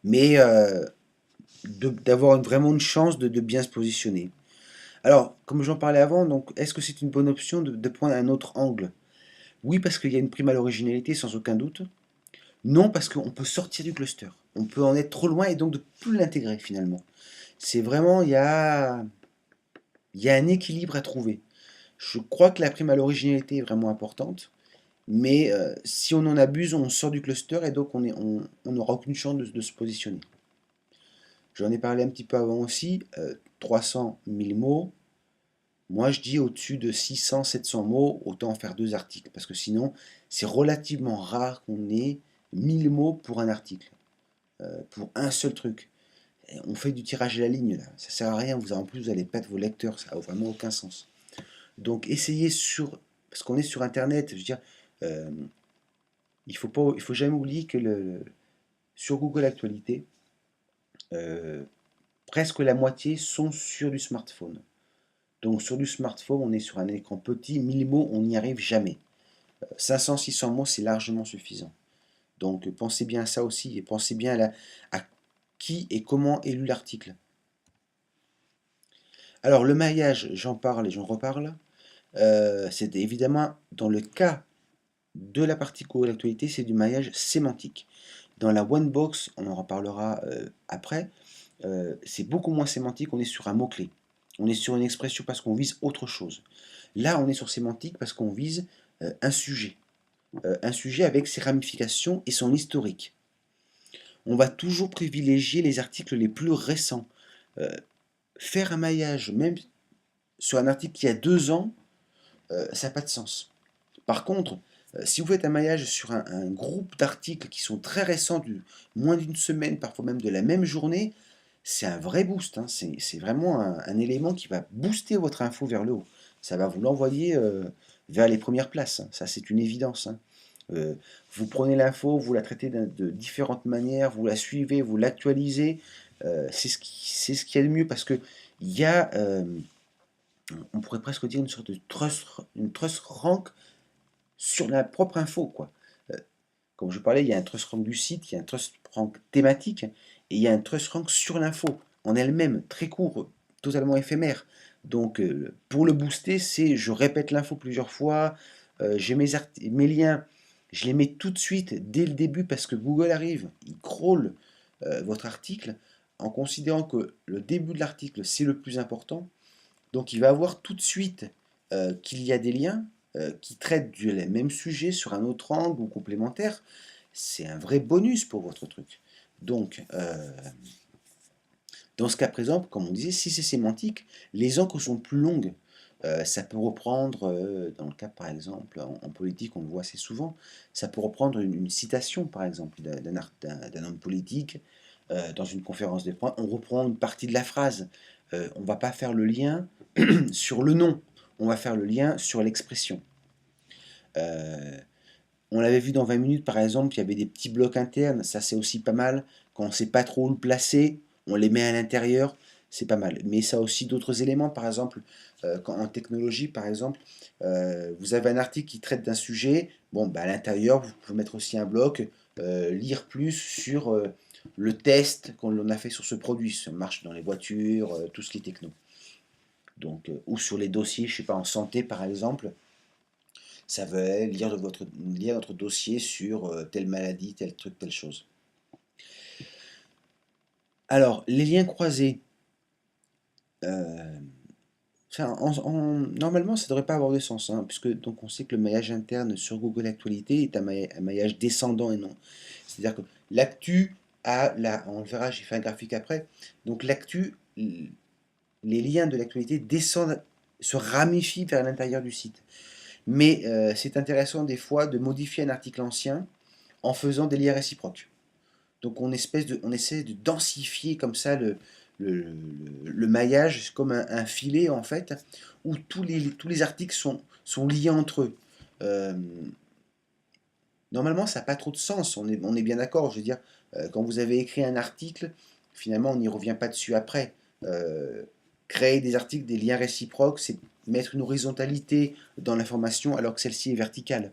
mais d'avoir vraiment une chance de bien se positionner. Alors, comme j'en parlais avant, donc est-ce que c'est une bonne option de prendre un autre angle? Oui, parce qu'il y a une prime à l'originalité, sans aucun doute. Non, parce qu'on peut sortir du cluster. On peut en être trop loin et donc de plus l'intégrer finalement. C'est vraiment, il y a un équilibre à trouver. Je crois que la prime à l'originalité est vraiment importante, mais si on en abuse, on sort du cluster et donc on n'aura aucune chance de se positionner. J'en ai parlé un petit peu avant aussi, 300 000 mots. Moi, je dis au-dessus de 600, 700 mots, autant en faire deux articles, parce que sinon, c'est relativement rare qu'on ait 1000 mots pour un article, pour un seul truc. Et on fait du tirage à la ligne, là. Ça sert à rien, en plus, vous allez perdre vos lecteurs, ça n'a vraiment aucun sens. Donc, essayez parce qu'on est sur Internet, je veux dire, euh, il faut jamais oublier que sur Google Actualité, euh, presque la moitié sont sur du smartphone. Donc sur du smartphone, on est sur un écran petit, 1000 mots, on n'y arrive jamais. 500, 600 mots, c'est largement suffisant. Donc pensez bien à ça aussi et pensez bien à qui et comment est lu l'article. Alors le maillage, j'en parle et j'en reparle. C'est évidemment dans le cas de la partie Google Actualité, c'est du maillage sémantique. Dans la one box, on en reparlera après, c'est beaucoup moins sémantique, on est sur un mot-clé. On est sur une expression parce qu'on vise autre chose. Là, on est sur sémantique parce qu'on vise un sujet avec ses ramifications et son historique. On va toujours privilégier les articles les plus récents. Euh, Faire un maillage, même sur un article qui a 2 ans, ça n'a pas de sens. Par contre, si vous faites un maillage sur un groupe d'articles qui sont très récents, moins d'une semaine, parfois même de la même journée, c'est un vrai boost, hein. C'est vraiment un élément qui va booster votre info vers le haut. Ça va vous l'envoyer vers les premières places, hein. Ça, c'est une évidence, hein. Euh, Vous prenez l'info, vous la traitez de différentes manières, vous la suivez, vous l'actualisez. C'est ce qu'il y a de mieux parce que il y a, on pourrait presque dire une sorte de une trust rank sur la propre info, quoi. Euh, Comme je parlais, il y a un trust rank du site, il y a un trust rank thématique, et il y a un trust rank sur l'info, en elle-même, très court, totalement éphémère. Donc, pour le booster, c'est je répète l'info plusieurs fois, j'ai mes liens, je les mets tout de suite dès le début parce que Google arrive, il crawl votre article en considérant que le début de l'article c'est le plus important. Donc il va avoir tout de suite qu'il y a des liens qui traitent du même sujet sur un autre angle ou complémentaire. C'est un vrai bonus pour votre truc. Donc, dans ce cas présent, comme on disait, si c'est sémantique, les encres sont plus longues. Ça peut reprendre, dans le cas par exemple, en politique, on le voit assez souvent, ça peut reprendre une citation par exemple d'un homme politique dans une conférence de presse. On reprend une partie de la phrase. On ne va pas faire le lien sur le nom, on va faire le lien sur l'expression. Euh, on l'avait vu dans 20 minutes par exemple, il y avait des petits blocs internes, ça c'est aussi pas mal. Quand on ne sait pas trop où le placer, on les met à l'intérieur, c'est pas mal. Mais ça a aussi d'autres éléments, par exemple, en technologie, par exemple, vous avez un article qui traite d'un sujet, bon, bah, à l'intérieur, vous pouvez mettre aussi un bloc, lire plus sur le test qu'on a fait sur ce produit, ça marche dans les voitures, tout ce qui est techno. Donc, ou sur les dossiers, je sais pas, en santé par exemple, ça veut lire notre dossier sur telle maladie, tel truc, telle chose. Alors, les liens croisés, euh, normalement, ça ne devrait pas avoir de sens, hein, puisque donc on sait que le maillage interne sur Google Actualité est un maillage descendant et non. C'est-à-dire que l'actu on le verra, j'ai fait un graphique après, donc l'actu, les liens de l'actualité descendent, se ramifient vers l'intérieur du site. Mais c'est intéressant des fois de modifier un article ancien en faisant des liens réciproques. Donc on essaie de densifier comme ça le, le maillage, comme un filet en fait, où tous les articles sont liés entre eux. Euh, Normalement, ça n'a pas trop de sens, on est bien d'accord. Je veux dire, quand vous avez écrit un article, finalement, on n'y revient pas dessus après. Euh, créer des articles, des liens réciproques, c'est mettre une horizontalité dans l'information alors que celle-ci est verticale.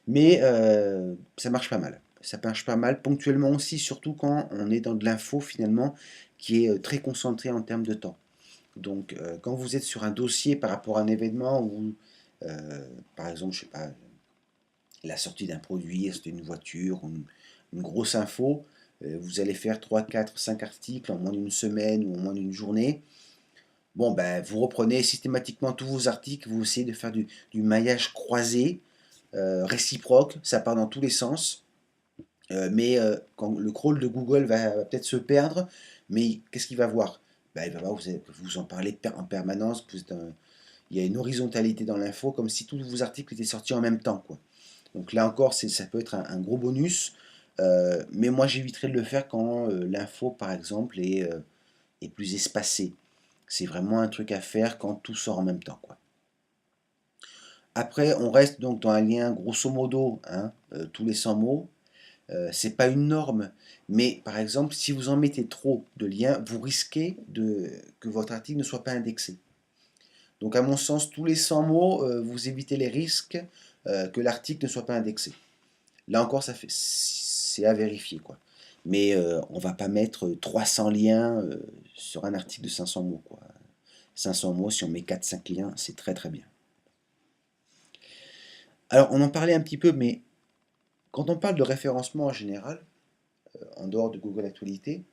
Mais ça marche pas mal. Ça marche pas mal ponctuellement aussi, surtout quand on est dans de l'info finalement qui est très concentrée en termes de temps. Donc quand vous êtes sur un dossier par rapport à un événement ou par exemple, je sais pas, la sortie d'un produit, c'est une voiture, une grosse info, vous allez faire 3, 4, 5 articles en moins d'une semaine ou en moins d'une journée. Bon, ben, vous reprenez systématiquement tous vos articles, vous essayez de faire du maillage croisé, réciproque, ça part dans tous les sens. Mais quand le crawl de Google va peut-être se perdre, mais qu'est-ce qu'il va voir? Ben, il va voir que vous en parlez en permanence, il y a une horizontalité dans l'info, comme si tous vos articles étaient sortis en même temps, quoi. Donc là encore, ça peut être un gros bonus, mais moi j'éviterai de le faire quand l'info, par exemple, est plus espacée. C'est vraiment un truc à faire quand tout sort en même temps, quoi. Après, on reste donc dans un lien grosso modo, hein, tous les 100 mots. C'est pas une norme, mais par exemple, si vous en mettez trop de liens, vous risquez que votre article ne soit pas indexé. Donc, à mon sens, tous les 100 mots, vous évitez les risques que l'article ne soit pas indexé. Là encore, c'est à vérifier, quoi. Mais on va pas mettre 300 liens sur un article de 500 mots, quoi. 500 mots, si on met 4-5 liens, c'est très très bien. Alors, on en parlait un petit peu, mais quand on parle de référencement en général, en dehors de Google Actualité,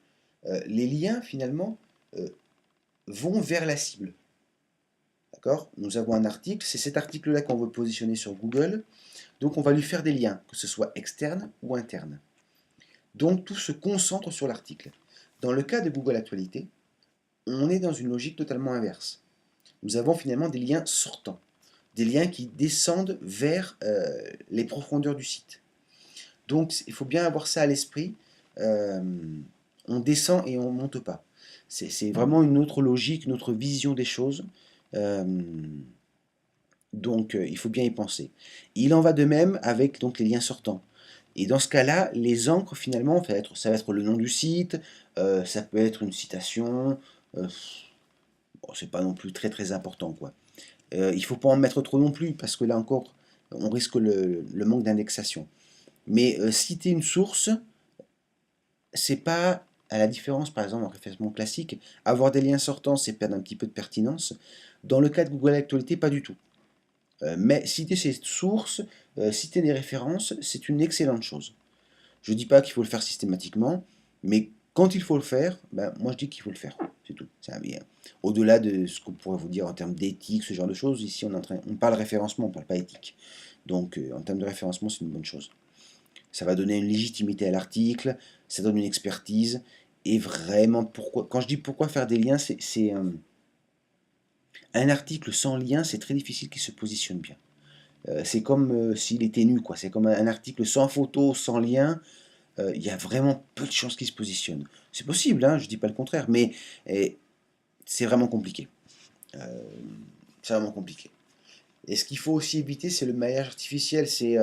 les liens finalement euh, vont vers la cible. D'accord? Nous avons un article, c'est cet article-là qu'on veut positionner sur Google, donc on va lui faire des liens, que ce soit externe ou interne. Donc tout se concentre sur l'article. Dans le cas de Google Actualité, on est dans une logique totalement inverse. Nous avons finalement des liens sortants, des liens qui descendent vers les profondeurs du site. Donc il faut bien avoir ça à l'esprit. Euh, on descend et on ne monte pas. C'est vraiment une autre logique, une autre vision des choses. Euh, donc il faut bien y penser. Il en va de même avec donc les liens sortants. Et dans ce cas-là, les encres finalement, ça va être le nom du site, ça peut être une citation. euh, bon, c'est pas non plus très très important, quoi. Il faut pas en mettre trop non plus parce que là encore, on risque le manque d'indexation. Mais citer une source, c'est pas, à la différence par exemple en référencement classique, avoir des liens sortants, c'est perdre un petit peu de pertinence. Dans le cas de Google Actualité, pas du tout. Mais citer ses sources, citer des références, c'est une excellente chose. Je ne dis pas qu'il faut le faire systématiquement, mais quand il faut le faire, ben, moi je dis qu'il faut le faire. C'est tout. Au-delà de ce qu'on pourrait vous dire en termes d'éthique, ce genre de choses, ici on parle référencement, on ne parle pas éthique. Donc en termes de référencement, c'est une bonne chose. Ça va donner une légitimité à l'article, ça donne une expertise. Et vraiment, quand je dis pourquoi faire des liens, c'est un article sans lien, c'est très difficile qu'il se positionne bien. C'est comme s'il était nu, quoi. C'est comme un article sans photo, sans lien. Il y a vraiment peu de chances qu'il se positionne. C'est possible, hein, je ne dis pas le contraire, mais c'est vraiment compliqué. Euh, c'est vraiment compliqué. Et ce qu'il faut aussi éviter, c'est le maillage artificiel. C'est,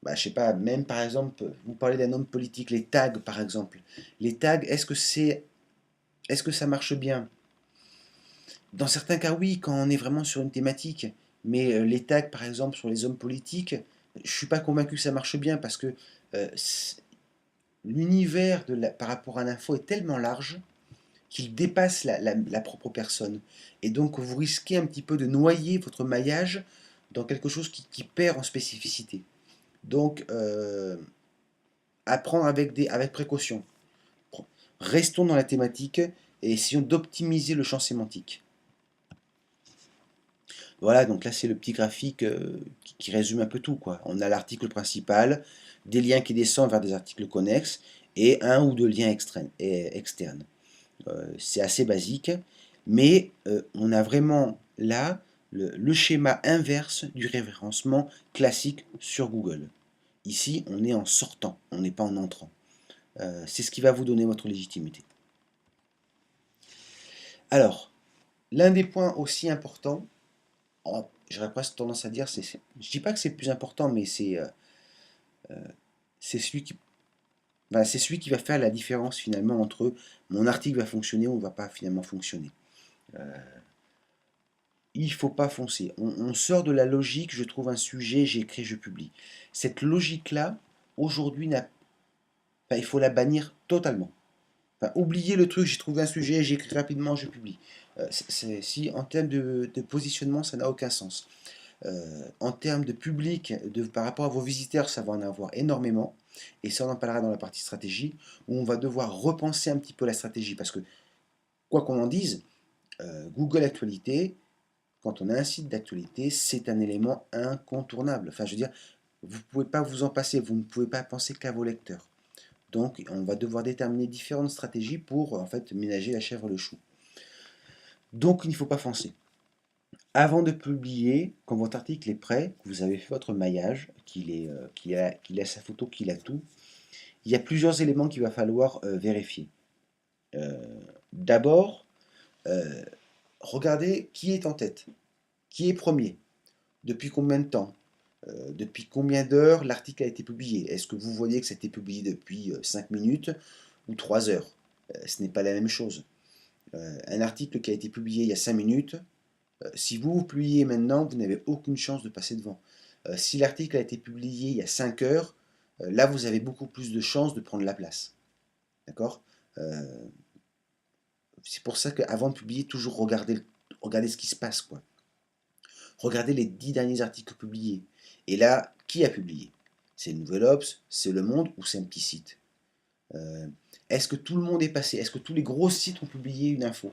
bah, je sais pas, même par exemple, vous parlez d'un homme politique, les tags par exemple. Les tags, est-ce que ça marche bien? Dans certains cas, oui, quand on est vraiment sur une thématique. Mais les tags, par exemple, sur les hommes politiques, je suis pas convaincu que ça marche bien parce que euh, l'univers par rapport à l'info est tellement large qu'il dépasse la propre personne. Et donc vous risquez un petit peu de noyer votre maillage dans quelque chose qui perd en spécificité. Donc apprendre avec précaution. Restons dans la thématique et essayons d'optimiser le champ sémantique. Voilà, donc là c'est le petit graphique qui résume un peu tout, quoi. On a l'article principal, des liens qui descendent vers des articles connexes et un ou deux liens externes. C'est assez basique, mais on a vraiment là le schéma inverse du référencement classique sur Google. Ici, on est en sortant, on n'est pas en entrant. C'est ce qui va vous donner votre légitimité. Alors, l'un des points aussi importants, j'aurais presque tendance à dire, je dis pas que c'est le plus important, mais c'est celui qui, ben, c'est celui qui va faire la différence finalement entre mon article va fonctionner ou ne va pas finalement fonctionner. Il faut pas foncer. On sort de la logique, je trouve un sujet, j'écris, je publie. Cette logique-là, aujourd'hui, enfin, il faut la bannir totalement. Enfin, oubliez le truc, j'ai trouvé un sujet, j'écris rapidement, je publie. Si en termes de positionnement, ça n'a aucun sens. En termes de public, par rapport à vos visiteurs, ça va en avoir énormément. Et ça, on en parlera dans la partie stratégie, où on va devoir repenser un petit peu la stratégie. Parce que, quoi qu'on en dise, Google Actualité, quand on a un site d'actualité, c'est un élément incontournable. Enfin, je veux dire, vous ne pouvez pas vous en passer, vous ne pouvez pas penser qu'à vos lecteurs. Donc, on va devoir déterminer différentes stratégies pour, en fait, ménager la chèvre et le chou. Donc, il ne faut pas foncer. Avant de publier, quand votre article est prêt, que vous avez fait votre maillage, qu'il a sa photo, qu'il a tout, il y a plusieurs éléments qu'il va falloir vérifier. Euh, D'abord, euh, regardez qui est en tête, qui est premier, depuis combien de temps, depuis combien d'heures l'article a été publié. Est-ce que vous voyez que ça a été publié depuis 5 minutes ou 3 heures? Ce n'est pas la même chose. Un article qui a été publié il y a 5 minutes, si vous vous publiez maintenant, vous n'avez aucune chance de passer devant. Si l'article a été publié il y a 5 heures, là vous avez beaucoup plus de chances de prendre la place. D'accord? Euh, c'est pour ça qu'avant de publier, toujours regardez ce qui se passe, quoi. Regardez les 10 derniers articles publiés. Et là, qui a publié? C'est Nouvel Obs, c'est Le Monde ou c'est un petit site? Euh, Est-ce que tout le monde est passé? Est-ce que tous les gros sites ont publié une info?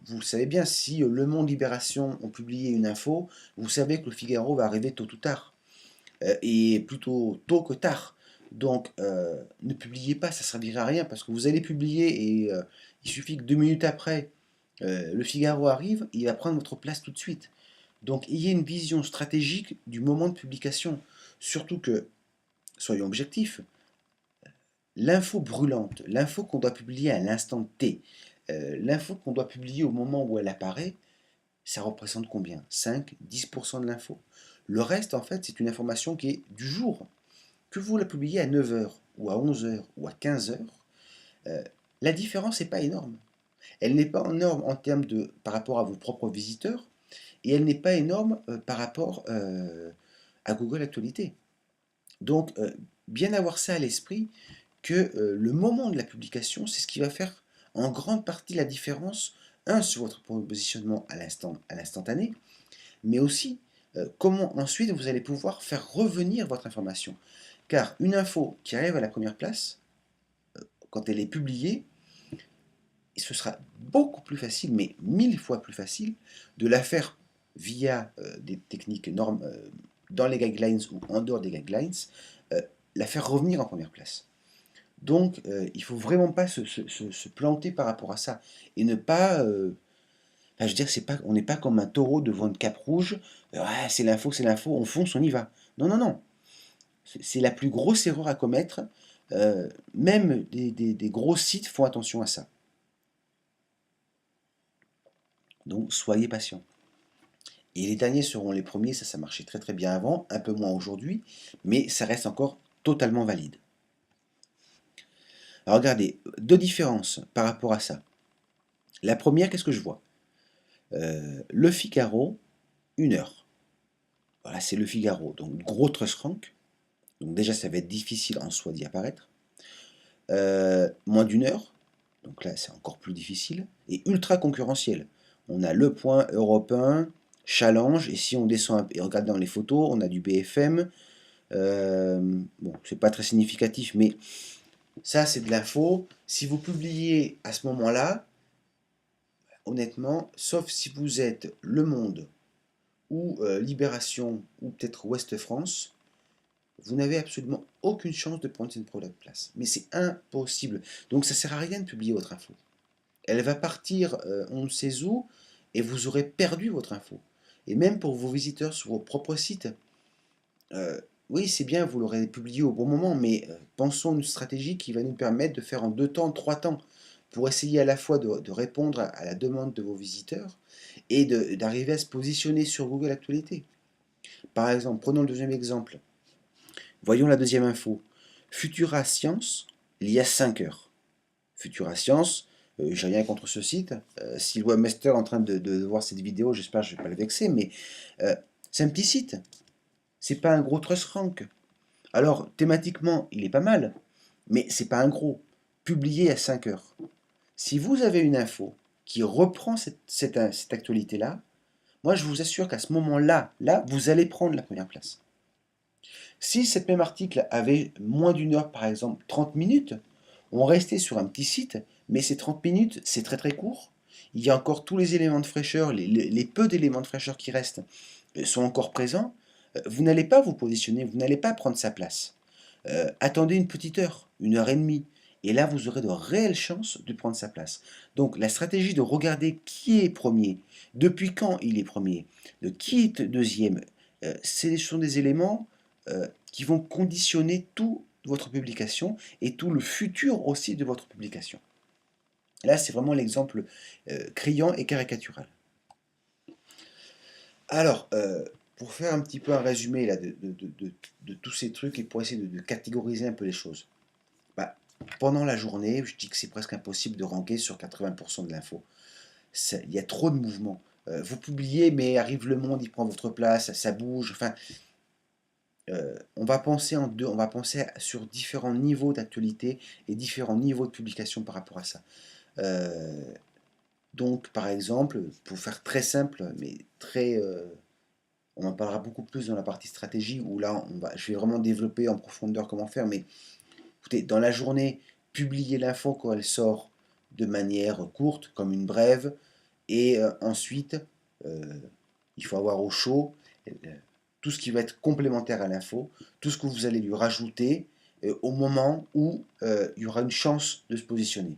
Vous savez bien, si Le Monde, Libération ont publié une info, vous savez que le Figaro va arriver tôt ou tard. Et plutôt tôt que tard. Donc, ne publiez pas, ça ne servira à rien parce que vous allez publier et il suffit que 2 minutes après, le Figaro arrive, il va prendre votre place tout de suite. Donc, ayez une vision stratégique du moment de publication. Surtout que, soyons objectifs, l'info brûlante, l'info qu'on doit publier à l'instant T, l'info qu'on doit publier au moment où elle apparaît, ça représente combien? 5-10% de l'info. Le reste, en fait, c'est une information qui est du jour. Que vous la publiez à 9 heures, ou à 11 heures, ou à 15 heures, euh, la différence n'est pas énorme. Elle n'est pas énorme en termes de, par rapport à vos propres visiteurs, et elle n'est pas énorme par rapport à Google Actualité. Donc, bien avoir ça à l'esprit, que le moment de la publication, c'est ce qui va faire en grande partie la différence, un, sur votre positionnement à l'instantané, mais aussi comment ensuite vous allez pouvoir faire revenir votre information. Car une info qui arrive à la première place, quand elle est publiée, ce sera beaucoup plus facile, mais 1000 fois plus facile, de la faire via des techniques normes dans les guidelines ou en dehors des guidelines, euh, la faire revenir en première place. Donc, il ne faut vraiment pas se planter par rapport à ça et ne pas. Enfin, je veux dire, on n'est pas comme un taureau devant une cape rouge. Ouais, c'est l'info, on fonce, on y va. Non, non, non. C'est la plus grosse erreur à commettre. Même des gros sites font attention à ça. Donc, soyez patient. Et les derniers seront les premiers, ça marchait très très bien avant, un peu moins aujourd'hui, mais ça reste encore totalement valide. Alors regardez, deux différences par rapport à ça. La première, qu'est-ce que je vois? Le Figaro, 1 heure. Voilà, c'est le Figaro. Donc gros trust rank. Donc déjà, ça va être difficile en soi d'y apparaître. Moins d'1 heure. Donc là, c'est encore plus difficile. Et ultra concurrentiel. On a Le Point, Europe 1, Challenge. Et si on descend et regarde dans les photos, on a du BFM. Bon, c'est pas très significatif, mais ça, c'est de l'info. Si vous publiez à ce moment-là, honnêtement, sauf si vous êtes Le Monde ou Libération ou peut-être Ouest France, vous n'avez absolument aucune chance de prendre cette première place. Mais c'est impossible. Donc ça sert à rien de publier votre info. Elle va partir on ne sait où et vous aurez perdu votre info. Et même pour vos visiteurs sur vos propres sites, oui, c'est bien, vous l'aurez publié au bon moment, mais pensons à une stratégie qui va nous permettre de faire en 2 temps, 3 temps, pour essayer à la fois de répondre à la demande de vos visiteurs et d'arriver à se positionner sur Google Actualité. Par exemple, prenons le deuxième exemple. Voyons la deuxième info. Futura Science, il y a 5 heures. Futura Science, j'ai rien contre ce site. Si le webmaster est en train de voir cette vidéo, j'espère que je ne vais pas le vexer, mais euh, c'est un petit site. C'est pas un gros trust rank. Alors, thématiquement, il est pas mal, mais c'est pas un gros. Publié à 5 heures. Si vous avez une info qui reprend cette actualité-là, moi je vous assure qu'à ce moment-là, vous allez prendre la première place. Si cet même article avait moins d'une heure, par exemple 30 minutes, on restait sur un petit site, mais ces 30 minutes, c'est très très court. Il y a encore tous les éléments de fraîcheur, les peu d'éléments de fraîcheur qui restent sont encore présents. Vous n'allez pas vous positionner, vous n'allez pas prendre sa place. Attendez une petite heure, une heure et demie, et là vous aurez de réelles chances de prendre sa place. Donc la stratégie de regarder qui est premier, depuis quand il est premier, de qui est deuxième, ce sont des éléments qui vont conditionner toute votre publication et tout le futur aussi de votre publication. Là, c'est vraiment l'exemple criant et caricatural. Alors, pour faire un petit peu un résumé là, de tous ces trucs et pour essayer de catégoriser un peu les choses. Bah, pendant la journée, je dis que c'est presque impossible de ranker sur 80% de l'info. Il y a trop de mouvements. Vous publiez, mais arrive le monde, il prend votre place, ça bouge. Enfin, on va penser on va penser sur différents niveaux d'actualité et différents niveaux de publication par rapport à ça. Euh, donc, par exemple, pour faire très simple, mais très, on en parlera beaucoup plus dans la partie stratégie où là, je vais vraiment développer en profondeur comment faire. Mais écoutez, dans la journée, publiez l'info quand elle sort de manière courte, comme une brève, et ensuite, euh, il faut avoir au chaud tout ce qui va être complémentaire à l'info, tout ce que vous allez lui rajouter au moment où il y aura une chance de se positionner.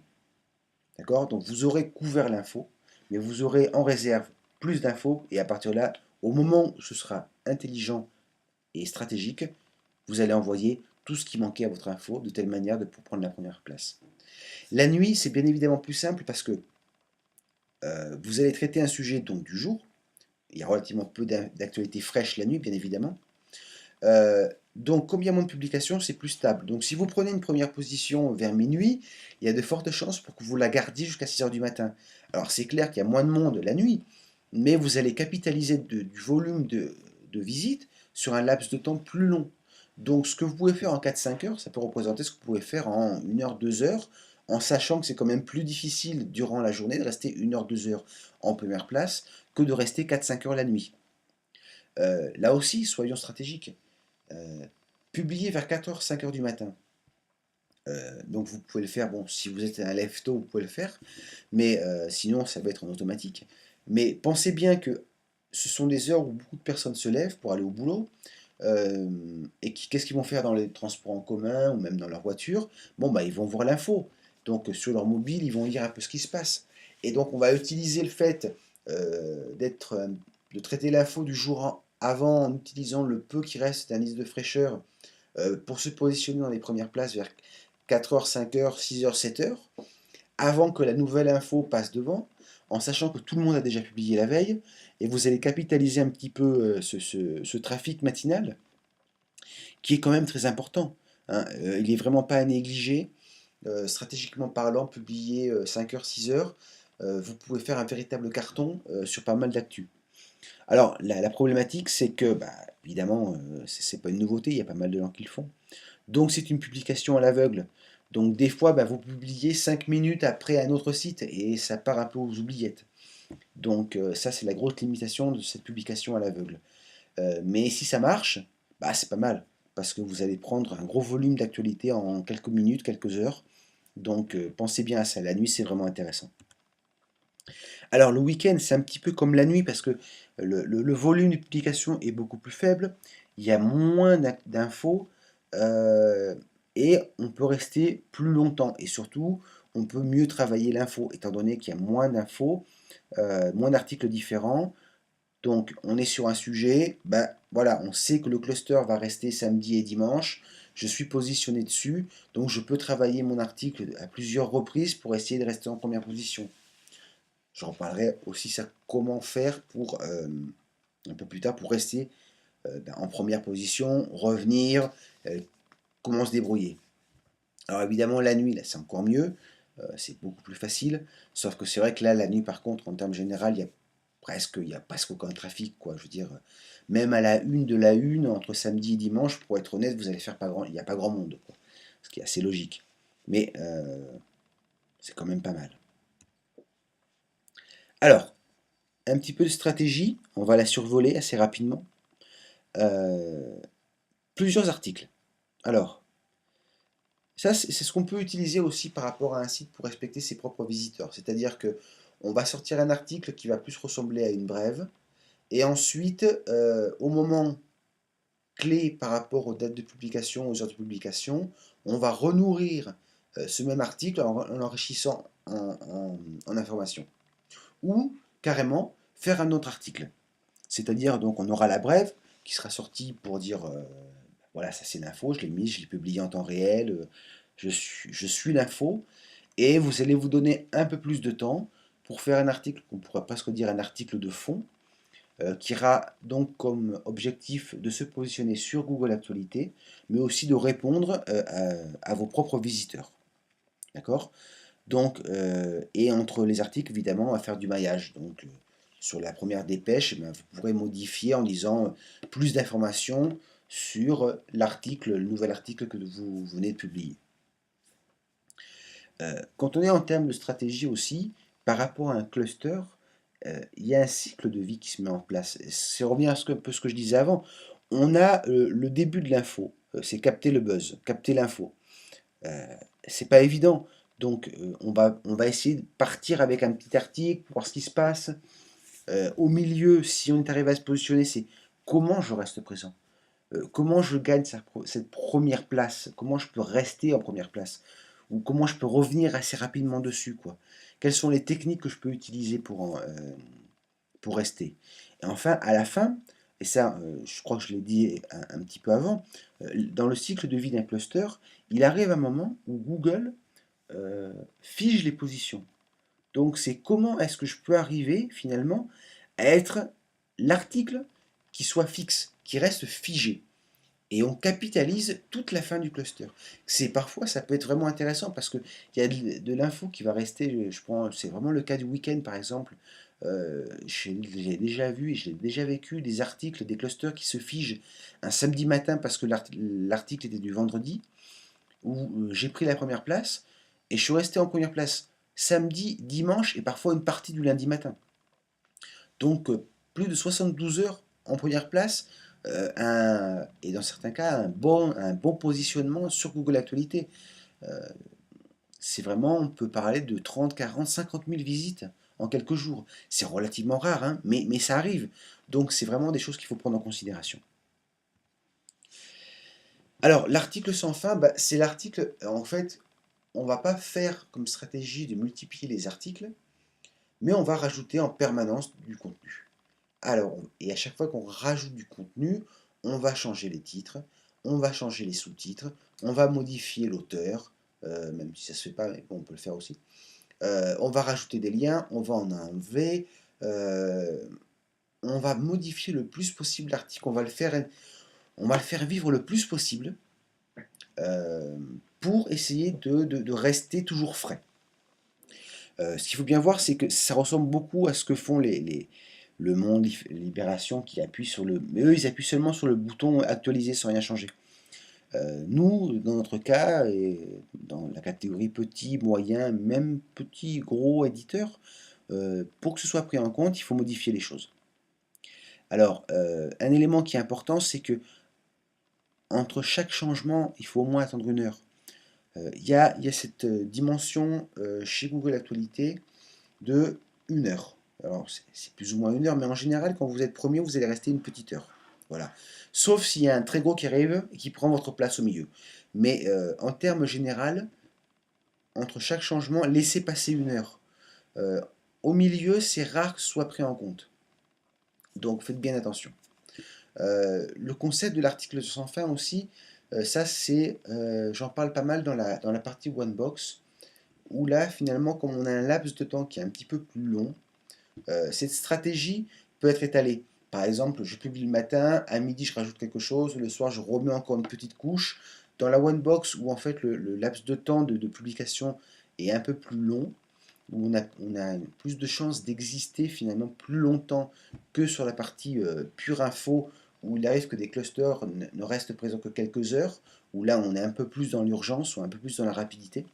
D'accord? Donc vous aurez couvert l'info, mais vous aurez en réserve plus d'infos, et à partir de là, au moment où ce sera intelligent et stratégique, vous allez envoyer tout ce qui manquait à votre info de telle manière de pour prendre la première place. La nuit, c'est bien évidemment plus simple parce que vous allez traiter un sujet donc du jour. Il y a relativement peu d'actualité fraîche la nuit, bien évidemment. Donc, comme il y a moins de publications, c'est plus stable. Donc, si vous prenez une première position vers minuit, il y a de fortes chances pour que vous la gardiez jusqu'à 6 heures du matin. Alors, c'est clair qu'il y a moins de monde la nuit, mais vous allez capitaliser du volume de visites sur un laps de temps plus long. Donc, ce que vous pouvez faire en 4-5 heures, ça peut représenter ce que vous pouvez faire en 1 heure, 2 heures, en sachant que c'est quand même plus difficile durant la journée de rester 1 heure, 2 heures en première place que de rester 4-5 heures la nuit. Là aussi, soyons stratégiques. Euh, Publier vers 4 heures, 5 heures du matin. Donc vous pouvez le faire, bon, si vous êtes un lève-tôt, vous pouvez le faire, mais sinon ça va être en automatique. Mais pensez bien que ce sont des heures où beaucoup de personnes se lèvent pour aller au boulot, et qu'est-ce qu'ils vont faire dans les transports en commun ou même dans leur voiture? Bon, bah ils vont voir l'info. Donc sur leur mobile, ils vont lire un peu ce qui se passe. Et donc on va utiliser le fait de traiter l'info du jour avant en utilisant le peu qui reste d'indice de fraîcheur pour se positionner dans les premières places vers 4 heures, 5 heures, 6 heures, 7 heures, avant que la nouvelle info passe devant, en sachant que tout le monde a déjà publié la veille, et vous allez capitaliser un petit peu ce trafic matinal, qui est quand même très important, hein. Il n'est vraiment pas à négliger. Stratégiquement parlant, publier 5 heures, 6 heures, vous pouvez faire un véritable carton sur pas mal d'actu. Alors, la problématique, c'est que, bah, évidemment, c'est pas une nouveauté, il y a pas mal de gens qui le font. Donc c'est une publication à l'aveugle. Donc des fois, bah, vous publiez 5 minutes après un autre site et ça part un peu aux oubliettes. Donc ça, c'est la grosse limitation de cette publication à l'aveugle. Mais si ça marche, bah, c'est pas mal. Parce que vous allez prendre un gros volume d'actualité en quelques minutes, quelques heures. Donc pensez bien à ça. La nuit, c'est vraiment intéressant. Alors le week-end, c'est un petit peu comme la nuit parce que le volume de publication est beaucoup plus faible. Il y a moins d'infos. euh, et on peut rester plus longtemps. Et surtout, on peut mieux travailler l'info, étant donné qu'il y a moins d'infos, moins d'articles différents. Donc, on est sur un sujet, ben voilà, on sait que le cluster va rester samedi et dimanche. Je suis positionné dessus, donc je peux travailler mon article à plusieurs reprises pour essayer de rester en première position. J'en parlerai aussi sur comment faire pour un peu plus tard pour rester en première position, revenir, comment se débrouiller. Alors évidemment, la nuit, là, c'est encore mieux. c'est beaucoup plus facile. Sauf que c'est vrai que là, la nuit, par contre, en termes général, il y a presque aucun trafic, quoi. Je veux dire, même à la une de la une, entre samedi et dimanche, pour être honnête, vous allez faire pas grand, il n'y a pas grand monde, quoi. Ce qui est assez logique. Mais c'est quand même pas mal. Alors, un petit peu de stratégie, on va la survoler assez rapidement. Euh, Plusieurs articles. Alors, ça, c'est ce qu'on peut utiliser aussi par rapport à un site pour respecter ses propres visiteurs. C'est-à-dire que on va sortir un article qui va plus ressembler à une brève, et ensuite, au moment clé par rapport aux dates de publication, aux heures de publication, on va renourrir ce même article en l'enrichissant en informations. Ou carrément faire un autre article. C'est-à-dire, donc, on aura la brève qui sera sortie pour dire voilà, ça c'est l'info, je l'ai mis, je l'ai publié en temps réel, je suis l'info, et vous allez vous donner un peu plus de temps pour faire un article qu'on pourrait presque dire un article de fond, qui aura donc comme objectif de se positionner sur Google Actualité, mais aussi de répondre à vos propres visiteurs. D'accord? Donc, et entre les articles, évidemment, on va faire du maillage. Donc, sur la première dépêche, eh bien, vous pourrez modifier en disant plus d'informations sur l'article, le nouvel article que vous venez de publier. Quand on est en termes de stratégie aussi, par rapport à un cluster, il y a un cycle de vie qui se met en place. Ça revient à un peu ce que je disais avant. On a le début de l'info, c'est capter le buzz, capter l'info. Euh, c'est pas évident. Donc on va essayer de partir avec un petit article pour voir ce qui se passe. Au milieu, si on est arrivé à se positionner, c'est comment je reste présent. Comment je gagne cette première place. Comment je peux rester en première place. Ou comment je peux revenir assez rapidement dessus, quoi. Quelles sont les techniques que je peux utiliser pour rester. Et enfin, à la fin, et ça, je crois que je l'ai dit un petit peu avant, dans le cycle de vie d'un cluster, il arrive un moment où Google fige les positions. Donc c'est comment est-ce que je peux arriver finalement à être l'article qui soit fixe, qui reste figé. Et on capitalise toute la fin du cluster. C'est parfois, ça peut être vraiment intéressant parce qu'il y a de l'info qui va rester. Je prends, c'est vraiment le cas du week-end par exemple. J'ai déjà vu et j'ai déjà vécu des articles, des clusters qui se figent un samedi matin parce que l'article était du vendredi où j'ai pris la première place et je suis resté en première place samedi, dimanche et parfois une partie du lundi matin. Donc plus de 72 heures en première place et dans certains cas un bon positionnement sur Google Actualité. Euh, c'est vraiment, on peut parler de 30, 40, 50 000 visites en quelques jours. C'est relativement rare, hein, mais ça arrive. Donc c'est vraiment des choses qu'il faut prendre en considération. Alors l'article sans fin, bah, c'est l'article, en fait, on ne va pas faire comme stratégie de multiplier les articles, mais on va rajouter en permanence du contenu. Alors, et à chaque fois qu'on rajoute du contenu, on va changer les titres, on va changer les sous-titres, on va modifier l'auteur, même si ça se fait pas, mais bon, on peut le faire aussi. On va rajouter des liens, on va en enlever, euh, on va modifier le plus possible l'article, on va le faire vivre le plus possible euh, pour essayer de rester toujours frais. Ce qu'il faut bien voir, c'est que ça ressemble beaucoup à ce que font le Monde, Libération, qui appuie sur le. Mais eux, ils appuient seulement sur le bouton actualiser sans rien changer. Nous, dans notre cas, et dans la catégorie petit, moyen, même petit, gros éditeur, pour que ce soit pris en compte, il faut modifier les choses. Alors, un élément qui est important, c'est que entre chaque changement, il faut au moins attendre une heure. Il y a cette dimension chez Google Actualité de une heure. Alors, c'est plus ou moins une heure, mais en général, quand vous êtes premier, vous allez rester une petite heure. Voilà. Sauf s'il y a un très gros qui arrive et qui prend votre place au milieu. Mais en termes général, entre chaque changement, laissez passer une heure. Euh, Au milieu, c'est rare que ce soit pris en compte. Donc faites bien attention. Le concept de l'article sans fin aussi, ça c'est, j'en parle pas mal dans la partie Onebox, où là finalement comme on a un laps de temps qui est un petit peu plus long, cette stratégie peut être étalée. Par exemple, je publie le matin, à midi je rajoute quelque chose, le soir je remets encore une petite couche. Dans la one box où en fait le laps de temps de publication est un peu plus long, où on a plus de chances d'exister finalement plus longtemps que sur la partie pure info, où il arrive que des clusters ne restent présents que quelques heures, où là on est un peu plus dans l'urgence ou un peu plus dans la rapidité.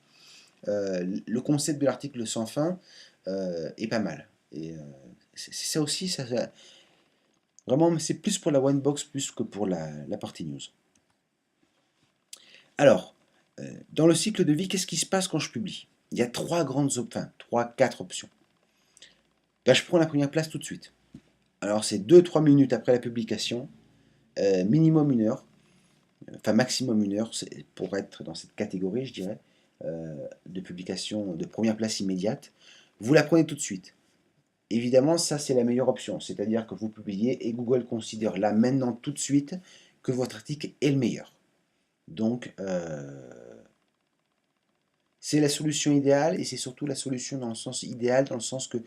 Le concept de l'article sans fin est pas mal. Et c'est ça aussi, vraiment, c'est plus pour la one box plus que pour la partie news. Alors, dans le cycle de vie, qu'est-ce qui se passe quand je publie? Il y a trois, quatre options. Là, je prends la première place tout de suite. Alors, c'est 2-3 minutes après la publication, minimum 1 heure, enfin maximum 1 heure, pour être dans cette catégorie, je dirais, de publication de première place immédiate. Vous la prenez tout de suite. Évidemment, ça c'est la meilleure option, c'est-à-dire que vous publiez et Google considère là maintenant tout de suite que votre article est le meilleur. Donc, c'est la solution idéale et c'est surtout la solution dans le sens idéal, dans le sens que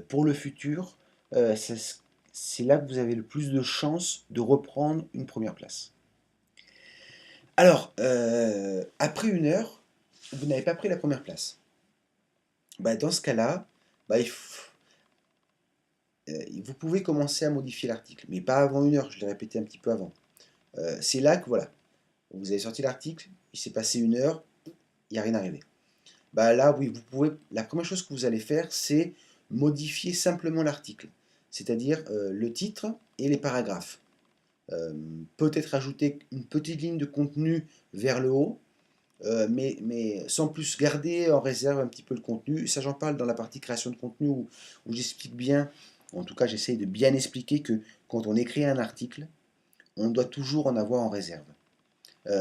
pour le futur, c'est là que vous avez le plus de chances de reprendre une première place. Alors, après 1 heure, vous n'avez pas pris la première place. Bah, dans ce cas-là, bah, vous pouvez commencer à modifier l'article, mais pas avant 1 heure, je l'ai répété un petit peu avant. C'est là que voilà, vous avez sorti l'article, il s'est passé 1 heure, il n'y a rien arrivé. Bah là, oui, vous pouvez. La première chose que vous allez faire, c'est modifier simplement l'article, c'est-à-dire le titre et les paragraphes. Peut-être ajouter une petite ligne de contenu vers le haut, mais sans plus garder en réserve un petit peu le contenu. Ça, j'en parle dans la partie création de contenu où j'explique bien, en tout cas, j'essaye de bien expliquer que quand on écrit un article, on doit toujours en avoir en réserve.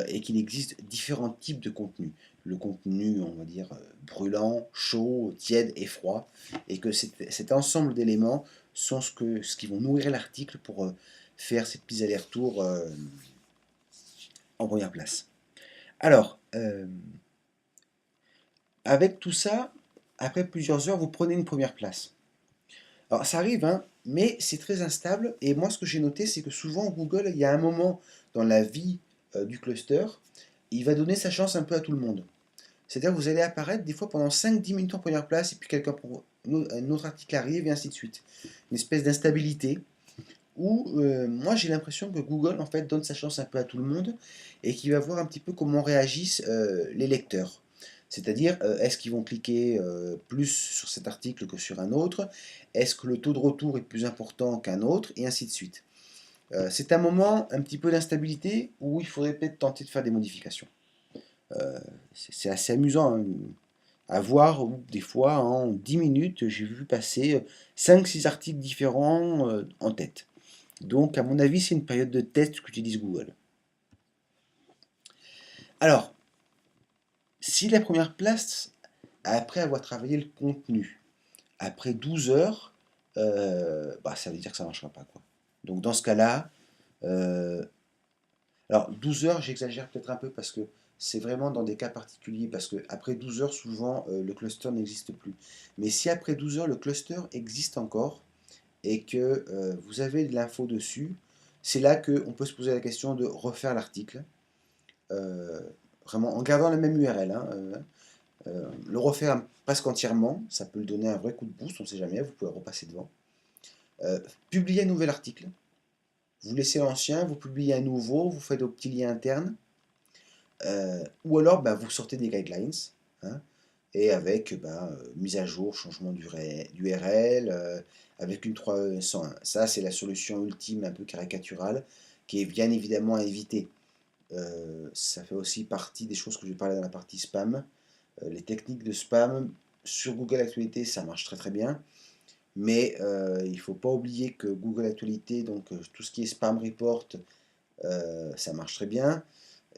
Et qu'il existe différents types de contenus. Le contenu, on va dire, brûlant, chaud, tiède et froid, et que cet ensemble d'éléments sont ce qui vont nourrir l'article pour faire ces petits allers-retours en première place. Alors, avec tout ça, après plusieurs heures, vous prenez une première place. Alors, ça arrive, hein, mais c'est très instable, et moi, ce que j'ai noté, c'est que souvent, Google, il y a un moment dans la vie du cluster, il va donner sa chance un peu à tout le monde. C'est-à-dire que vous allez apparaître des fois pendant 5-10 minutes en première place et puis un autre article arrive et ainsi de suite. Une espèce d'instabilité où moi j'ai l'impression que Google en fait donne sa chance un peu à tout le monde et qu'il va voir un petit peu comment réagissent les lecteurs. C'est-à-dire, est-ce qu'ils vont cliquer plus sur cet article que sur un autre? Est-ce que le taux de retour est plus important qu'un autre? Et ainsi de suite. C'est un moment un petit peu d'instabilité où il faudrait peut-être tenter de faire des modifications. C'est assez amusant hein, à voir où des fois en 10 minutes j'ai vu passer 5-6 articles différents en tête. Donc à mon avis c'est une période de test qu'utilise Google. Alors, si la première place, après avoir travaillé le contenu, après 12 heures, bah, ça veut dire que ça ne marchera pas. Quoi. Donc dans ce cas-là, euh, alors 12 heures j'exagère peut-être un peu parce que c'est vraiment dans des cas particuliers, parce qu'après 12 heures, souvent, le cluster n'existe plus. Mais si après 12 heures, le cluster existe encore, et que vous avez de l'info dessus, c'est là qu'on peut se poser la question de refaire l'article, euh, vraiment en gardant la même URL. Hein, le refaire presque entièrement, ça peut lui donner un vrai coup de boost, on ne sait jamais, vous pouvez repasser devant. Publier un nouvel article, vous laissez l'ancien, vous publiez un nouveau, vous faites vos petits liens internes, ou alors bah, vous sortez des guidelines, hein, et avec bah, mise à jour, changement d'URL, avec une 301. Ça, c'est la solution ultime, un peu caricaturale, qui est bien évidemment à éviter. Ça fait aussi partie des choses que je vais parler dans la partie spam. Les techniques de spam sur Google Actualité, ça marche très très bien. Mais il ne faut pas oublier que Google Actualité, donc tout ce qui est spam report, ça marche très bien.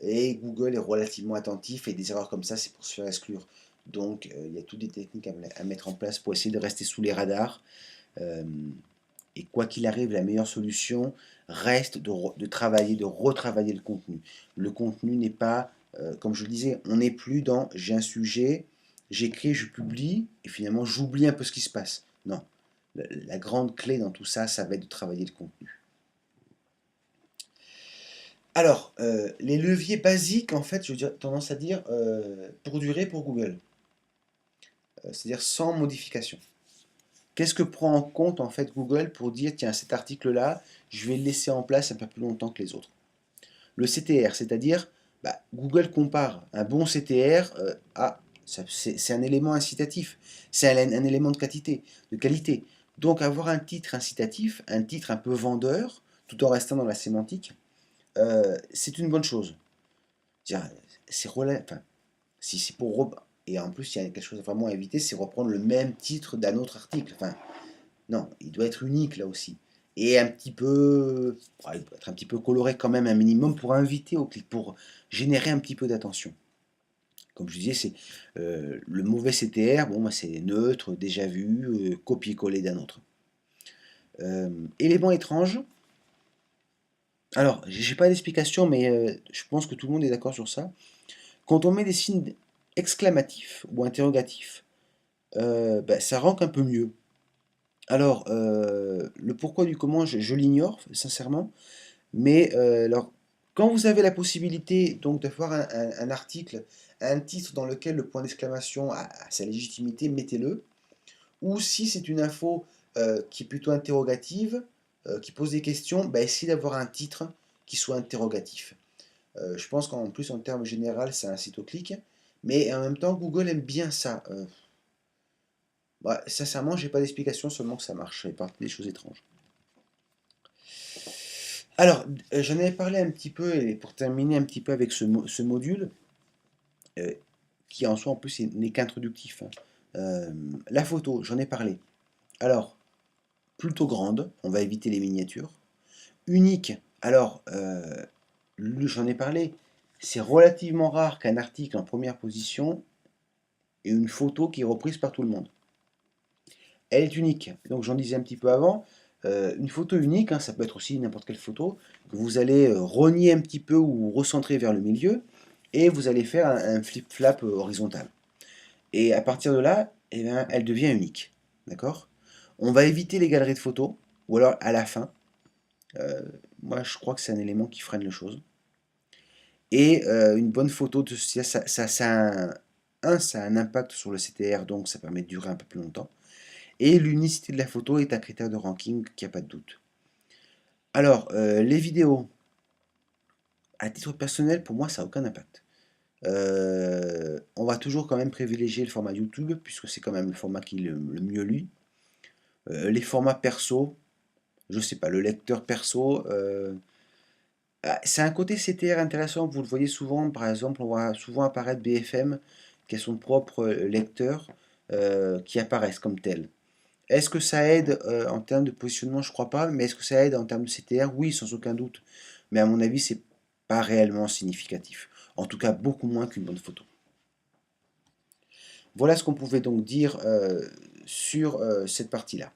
Et Google est relativement attentif et des erreurs comme ça, c'est pour se faire exclure. Donc il y a toutes des techniques à mettre en place pour essayer de rester sous les radars. Euh, et quoi qu'il arrive, la meilleure solution reste de travailler, de retravailler le contenu. Le contenu n'est pas, comme je le disais, on n'est plus dans j'ai un sujet, j'écris, je publie, et finalement j'oublie un peu ce qui se passe. Non. La grande clé dans tout ça, ça va être de travailler le contenu. Alors, les leviers basiques, en fait, j'ai tendance à dire, pour durer pour Google. c'est-à-dire sans modification. Qu'est-ce que prend en compte en fait Google pour dire tiens cet article-là, je vais le laisser en place un peu plus longtemps que les autres. Le CTR, c'est-à-dire Google compare un bon CTR à c'est un élément incitatif, c'est un élément de qualité. Donc avoir un titre incitatif, un titre un peu vendeur, tout en restant dans la sémantique, c'est une bonne chose. C'est enfin, si c'est et en plus il y a quelque chose vraiment à éviter, c'est reprendre le même titre d'un autre article. Enfin, non, il doit être unique là aussi. Et un petit peu, il doit être un petit peu coloré quand même un minimum pour inviter au clic, pour générer un petit peu d'attention. Comme je disais, c'est le mauvais CTR, bon, c'est neutre, déjà vu, copier-coller d'un autre. Élément étrange. Alors, j'ai pas d'explication, mais je pense que tout le monde est d'accord sur ça. Quand on met des signes exclamatifs ou interrogatifs, ça rank un peu mieux. Alors, le pourquoi du comment, je l'ignore, sincèrement. Mais alors, quand vous avez la possibilité donc de voir un article, un titre dans lequel le point d'exclamation a sa légitimité, mettez-le. Ou si c'est une info qui est plutôt interrogative, qui pose des questions, essayez d'avoir un titre qui soit interrogatif. Je pense qu'en plus, en termes généraux, c'est un site au clic. Mais en même temps, Google aime bien ça. Sincèrement, j'ai pas d'explication, seulement que ça marche. Ça fait partie des choses étranges. Alors, j'en avais parlé un petit peu, et pour terminer un petit peu avec ce module, euh, qui en soi en plus n'est qu'introductif, hein. La photo, j'en ai parlé. Alors, plutôt grande, on va éviter les miniatures. Unique, alors, j'en ai parlé, c'est relativement rare qu'un article en première position ait une photo qui est reprise par tout le monde. Elle est unique, donc j'en disais un petit peu avant, une photo unique, hein, ça peut être aussi n'importe quelle photo, que vous allez rogner un petit peu ou recentrer vers le milieu, et vous allez faire un flip-flap horizontal. Et à partir de là, eh bien, elle devient unique. D'accord? On va éviter les galeries de photos, ou alors à la fin. Euh, Moi, je crois que c'est un élément qui freine les choses. Et une bonne photo, ça a un impact sur le CTR, donc ça permet de durer un peu plus longtemps. Et l'unicité de la photo est un critère de ranking qui a pas de doute. Alors, les vidéos, à titre personnel, pour moi, ça n'a aucun impact. On va toujours quand même privilégier le format YouTube, puisque c'est quand même le format qui est le mieux lu. Les formats perso, je sais pas, le lecteur perso, c'est un côté CTR intéressant, vous le voyez souvent, par exemple, on voit souvent apparaître BFM, qui a son propre lecteur, qui apparaissent comme tel. Est-ce que ça aide en termes de positionnement? Je crois pas, mais est-ce que ça aide en termes de CTR? Oui, sans aucun doute. Mais à mon avis, c'est pas réellement significatif. En tout cas, beaucoup moins qu'une bonne photo. Voilà ce qu'on pouvait donc dire sur cette partie-là.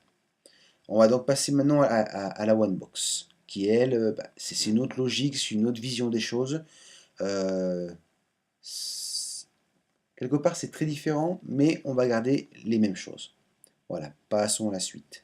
On va donc passer maintenant à la Onebox, qui elle, c'est une autre logique, c'est une autre vision des choses. Euh, Quelque part, c'est très différent, mais on va garder les mêmes choses. Voilà, passons à la suite.